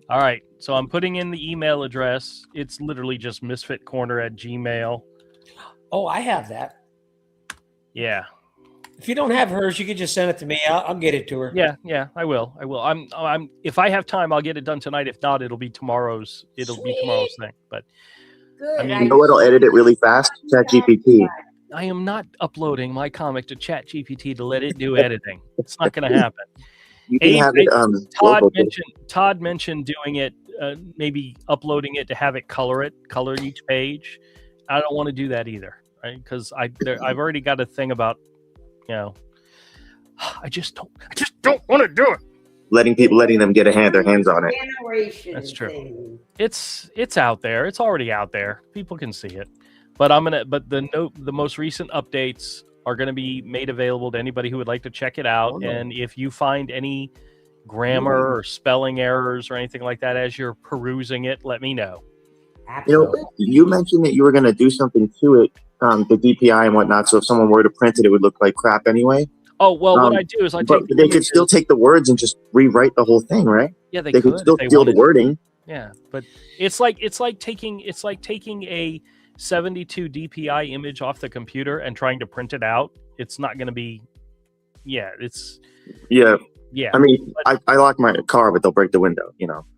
All right. So I'm putting in the email address. It's literally just misfitcorner@gmail. Oh, I have that. Yeah. If you don't have hers, you can just send it to me. I'll get it to her. Yeah, I will. I'm if I have time, I'll get it done tonight. If not, it'll be tomorrow's thing. But Good. I mean, You know what'll edit it really fast? ChatGPT. I am not uploading my comic to ChatGPT to let it do editing. It's not going to happen. You can have it. Todd mentioned doing it, maybe uploading it to have it color each page. I don't want to do that either, right? Because I've already got a thing about, I just don't want to do it. Letting them get their hands on it. That's true. It's out there. It's already out there. People can see it. But the most recent updates are going to be made available to anybody who would like to check it out. Oh, no. And if you find any grammar or spelling errors or anything like that as you're perusing it, let me know. Absolutely. You mentioned that you were going to do something to it, the DPI and whatnot. So if someone were to print it, it would look like crap anyway. Oh, well, what I do is they could still take the words and just rewrite the whole thing, right? Yeah, they could still steal the wording. Yeah, but it's like taking a 72 DPI image off the computer and trying to print it out. It's not going to be. Yeah. I mean, I lock my car, but they'll break the window.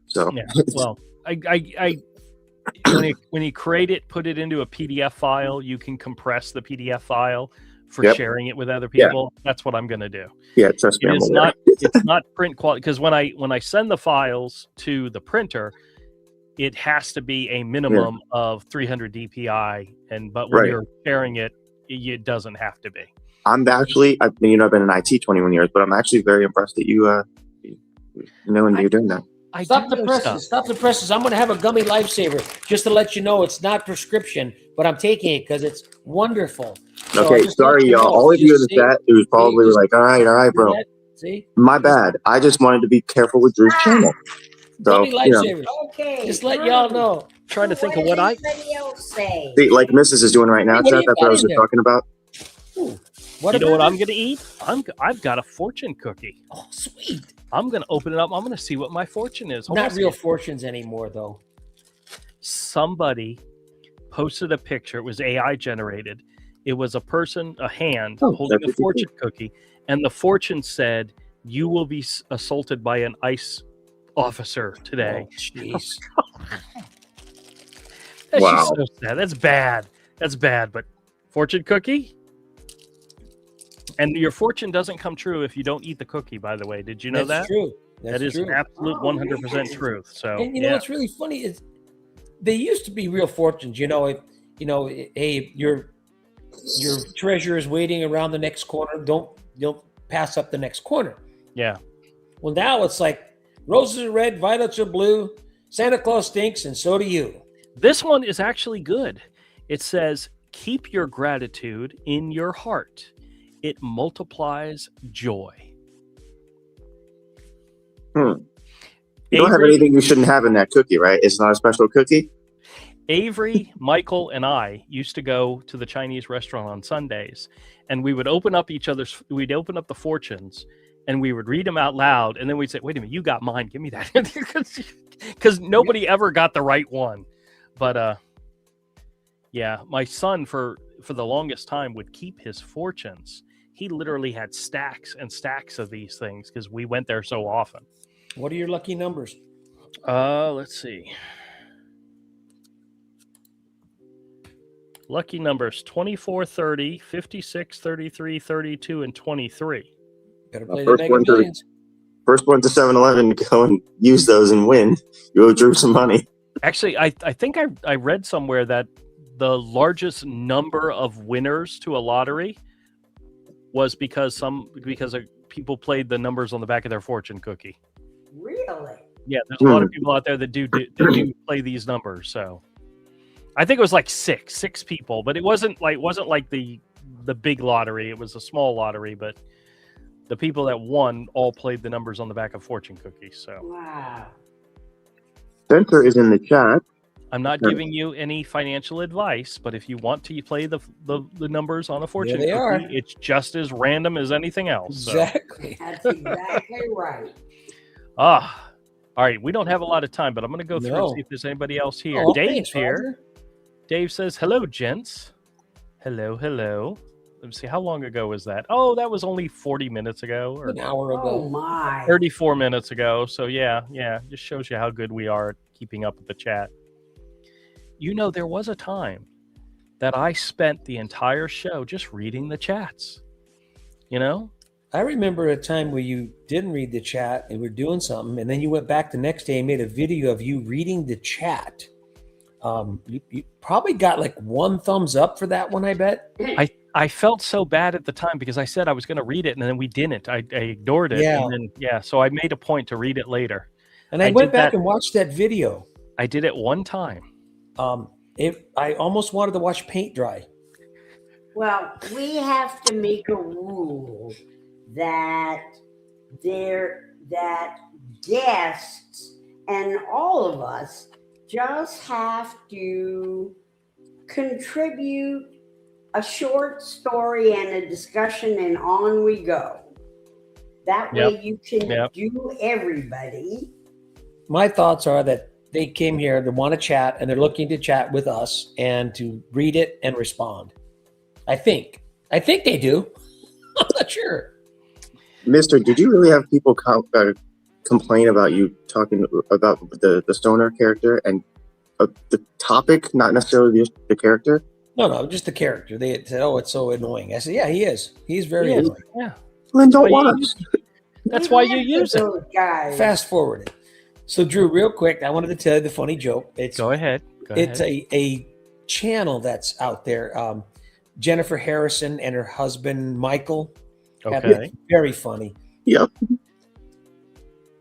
So yeah. Well, when you create it, put it into a PDF file. You can compress the PDF file for sharing it with other people. Yeah. That's what I'm going to do. Yeah, trust me. It's not print quality, because when I send the files to the printer, it has to be a minimum of 300 DPI, but when you're sharing it, it doesn't have to be. I've been in IT 21 years, but I'm actually very impressed that you and you're doing that. Stop the presses. I'm going to have a gummy lifesaver just to let you know it's not prescription, but I'm taking it because it's wonderful. Okay, sorry, y'all. All of you in the chat who's probably like, all right, bro. See? My bad. I just wanted to be careful with Drew's channel. So, gummy lifesavers. Okay. Just let y'all know. Trying to think of what else say. See, like Mrs. is doing right now, chat. That's what I was just talking about. Ooh. You know what I'm going to eat? I've got a fortune cookie. Oh, sweet. I'm going to open it up. I'm going to see what my fortune is. Not real fortunes anymore, though. Somebody posted a picture. It was AI generated. It was a hand holding a fortune cookie. And the fortune said, "You will be assaulted by an ICE officer today." Oh, jeez. That's just so sad. That's bad. But fortune cookie? And your fortune doesn't come true if you don't eat the cookie, by the way. Did you know that? True. That is true. Absolute 100% truth. So, and what's really funny is they used to be real fortunes. Hey, your treasure is waiting around the next corner. Don't pass up the next corner. Yeah. Well, now it's like roses are red, violets are blue. Santa Claus stinks, and so do you. This one is actually good. It says, "Keep your gratitude in your heart. It multiplies joy." You don't have anything you shouldn't have in that cookie, right? It's not a special cookie. Avery, Michael, and I used to go to the Chinese restaurant on Sundays, and we would open up we'd open up the fortunes, and we would read them out loud, and then we'd say, wait a minute, you got mine, give me that. Because nobody ever got the right one. But yeah, my son for the longest time would keep his fortunes. He literally had stacks and stacks of these things because we went there so often. What are your lucky numbers? Let's see. Lucky numbers 24, 30, 56, 33, 32, and 23. Better play the Mega Millions. First one to 7-Eleven to go and use those and win. You owe Drew some money. Actually, I think I read somewhere that the largest number of winners to a lottery was because people played the numbers on the back of their fortune cookie. Really? Yeah, there's a lot of people out there that do play these numbers. So I think it was like six people, but it wasn't like the big lottery. It was a small lottery, but the people that won all played the numbers on the back of fortune cookies. So wow. Spencer is in the chat. I'm not giving you any financial advice, but if you want to play the numbers on a fortune cookie, it's just as random as anything else. Exactly. So. That's exactly right. All right. We don't have a lot of time, but I'm going to go through and see if there's anybody else here. Dave's here. Roger. Dave says, hello, gents. Hello. Let me see. How long ago was that? Oh, that was only 40 minutes ago. Or an hour ago. Oh, my. 34 minutes ago. So, yeah. Just shows you how good we are at keeping up with the chat. You know, there was a time that I spent the entire show just reading the chats. You know? I remember a time where you didn't read the chat and were doing something, and then you went back the next day and made a video of you reading the chat. You probably got like 1 thumbs up for that one, I bet. I felt so bad at the time because I said I was going to read it, and then we didn't. I ignored it. Yeah. And then, so I made a point to read it later. And I went back and watched that video. I did it one time. I almost wanted to watch paint dry. Well, we have to make a rule that guests and all of us just have to contribute a short story and a discussion, and on we go. That way you can do everybody. My thoughts are that they came here to want to chat, and they're looking to chat with us and to read it and respond. I think they do. I'm not sure. Mister, did you really have people complain about you talking about the stoner character and the topic, not necessarily just the character? No, just the character. They said, "Oh, it's so annoying." I said, "Yeah, he is. He's very annoying." Yeah. Then don't watch. That's why you use it. Fast forward it. So, Drew, real quick, I wanted to tell you the funny joke. Go ahead. It's a channel that's out there. Jennifer Harrison and her husband Michael. Okay. Very funny. Yep.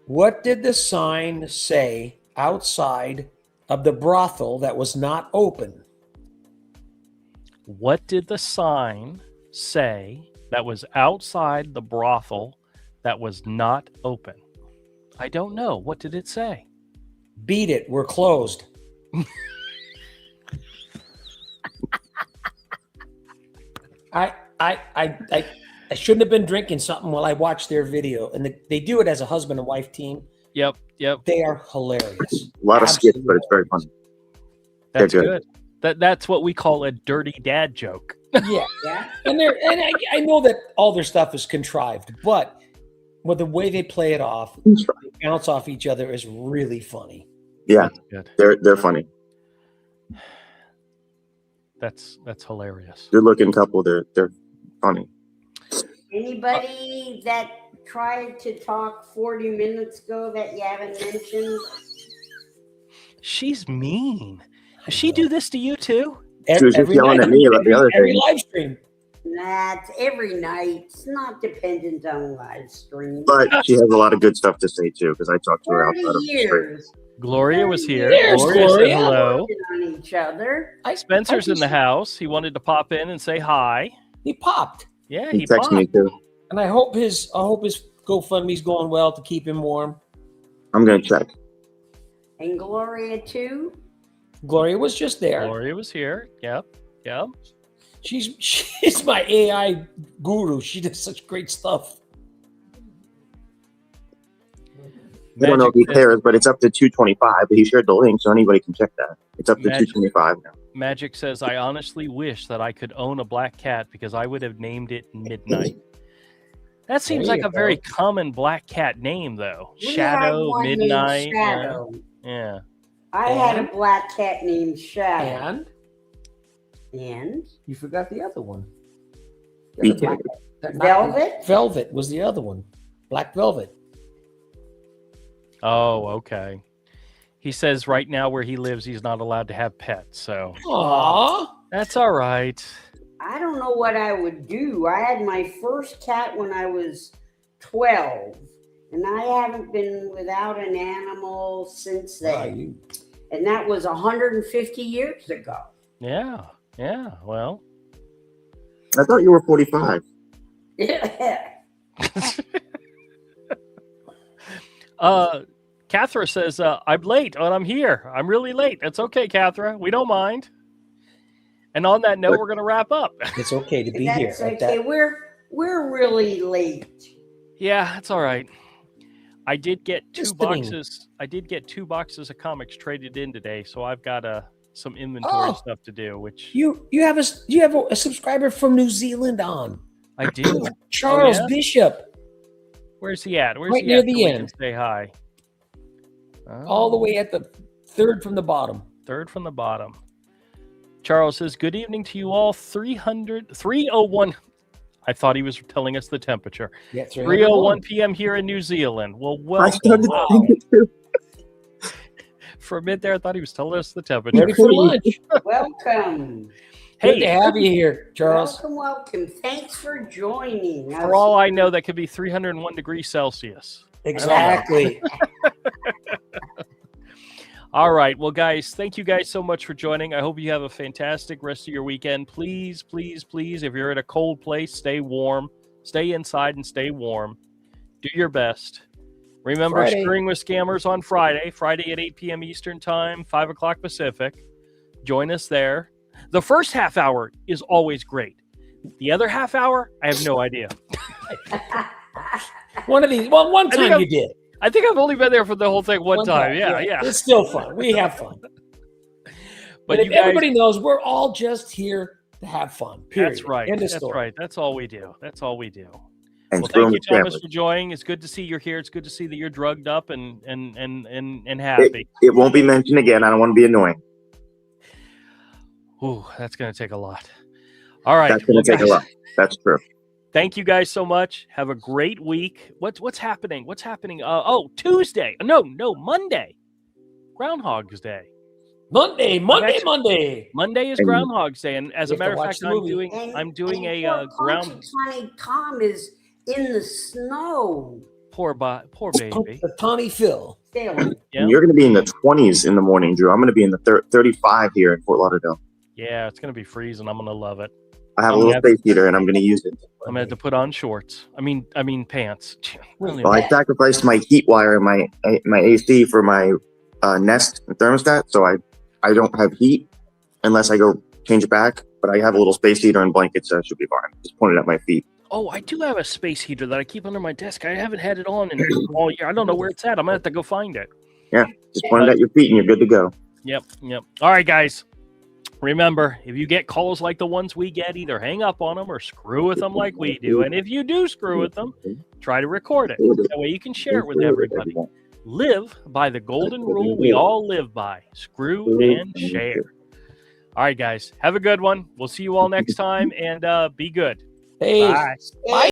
What did the sign say outside of the brothel that was not open? What did the sign say that was outside the brothel that was not open? I don't know. What did it say? Beat it. We're closed. I shouldn't have been drinking something while I watched their video, and they do it as a husband and wife team. Yep. They are hilarious. A lot of skits, but it's very funny. That's good. That's what we call a dirty dad joke. Yeah. And I know that all their stuff is contrived, but the way they play it off, they bounce off each other is really funny. Yeah, they're funny. That's hilarious. Good looking couple. They're funny. Anybody that tried to talk 40 minutes ago that you haven't mentioned? She's mean. Does she do this to you too? She was just yelling at me about the other every thing. live stream. That's every night. It's not dependent on live stream. But she has a lot of good stuff to say too, because I talked to her outside of the years. Gloria was here. Gloria said hello. On each other. Spencer's in the house. He wanted to pop in and say hi. He popped. Yeah, he texted me too. And I hope his GoFundMe's going well to keep him warm. I'm gonna check. And Gloria too? Gloria was just there. Gloria was here. Yep. She's my AI guru. She does such great stuff. I don't know if he cares, but it's up to 225. But he shared the link, so anybody can check that. It's up to 225 now. Magic says, I honestly wish that I could own a black cat because I would have named it Midnight. That seems like a very common black cat name, though. We Shadow, had one named Midnight. Shadow. Yeah. I had a black cat named Shadow. And you forgot the other one. Velvet? Velvet was the other one. Black Velvet. Oh, okay. He says right now where he lives, he's not allowed to have pets. So that's all right. I don't know what I would do. I had my first cat when I was 12, and I haven't been without an animal since then. And that was 150 years ago. Yeah. Well, I thought you were 45. Cathra says, I'm late, and I'm here. I'm really late. It's okay, Cathra. We don't mind. And on that note, we're going to wrap up. It's okay to be here. That's okay. We're really late. Yeah, it's all right. I did get two boxes. I did get 2 boxes of comics traded in today, so I've got some inventory stuff to do. Which you have a subscriber from New Zealand on. I do. Charles Bishop. Where's he at? Where's right he near at? The end. Say hi. All the way at the third from the bottom. Third from the bottom. Charles says, good evening to you all. 301. I thought he was telling us the temperature. Yeah, 3:01 p.m. here in New Zealand. Well, I started to think it too. For a minute there, I thought he was telling us the temperature. Ready for lunch. Welcome. Good to have you here, Charles. Welcome. Thanks for joining. For all I know, that could be 301 degrees Celsius. Exactly. All right. Well, guys, thank you guys so much for joining. I hope you have a fantastic rest of your weekend. Please, please, please, if you're in a cold place, stay warm. Stay inside and stay warm. Do your best. Remember, Screwing with Scammers on Friday at 8 p.m. Eastern Time, 5 o'clock Pacific. Join us there. The first half hour is always great. The other half hour, I have no idea. One time you did. I think I've only been there for the whole thing one time. Yeah. It's still fun. We have fun. But if everybody knows, we're all just here to have fun. Period. That's right. That's right. That's all we do. And well, thank you, Thomas, for joining. It's good to see you're here. It's good to see that you're drugged up and happy. It won't be mentioned again. I don't want to be annoying. Ooh, that's going to take a lot. All right. That's going to take a lot. That's true. Thank you guys so much. Have a great week. What's happening? What's happening? Tuesday. No, Monday. Groundhog's Day. Monday. Monday is Groundhog's Day, and as a matter of fact, I'm doing a ground. Tiny Tom is in the snow. Poor baby. The Tommy Phil. Yeah. You're going to be in the 20s in the morning, Drew. I'm going to be in the 35 here in Fort Lauderdale. Yeah, it's going to be freezing. I'm going to love it. I have a little space heater, and I'm going to use it. I'm going to have to put on shorts. I mean pants. Well, I sacrificed my heat wire and my AC for my Nest and thermostat, so I don't have heat unless I go change it back. But I have a little space heater and blankets, so it should be fine. Just pointed at my feet. Oh, I do have a space heater that I keep under my desk. I haven't had it on in all year. I don't know where it's at. I'm going to have to go find it. Yeah, just point it at your feet, and you're good to go. Yep. All right, guys. Remember, if you get calls like the ones we get, either hang up on them or screw with them like we do. And if you do screw with them, try to record it. That way you can share it with everybody. Live by the golden rule we all live by. Screw and share. All right, guys. Have a good one. We'll see you all next time, and be good. Hey. Bye.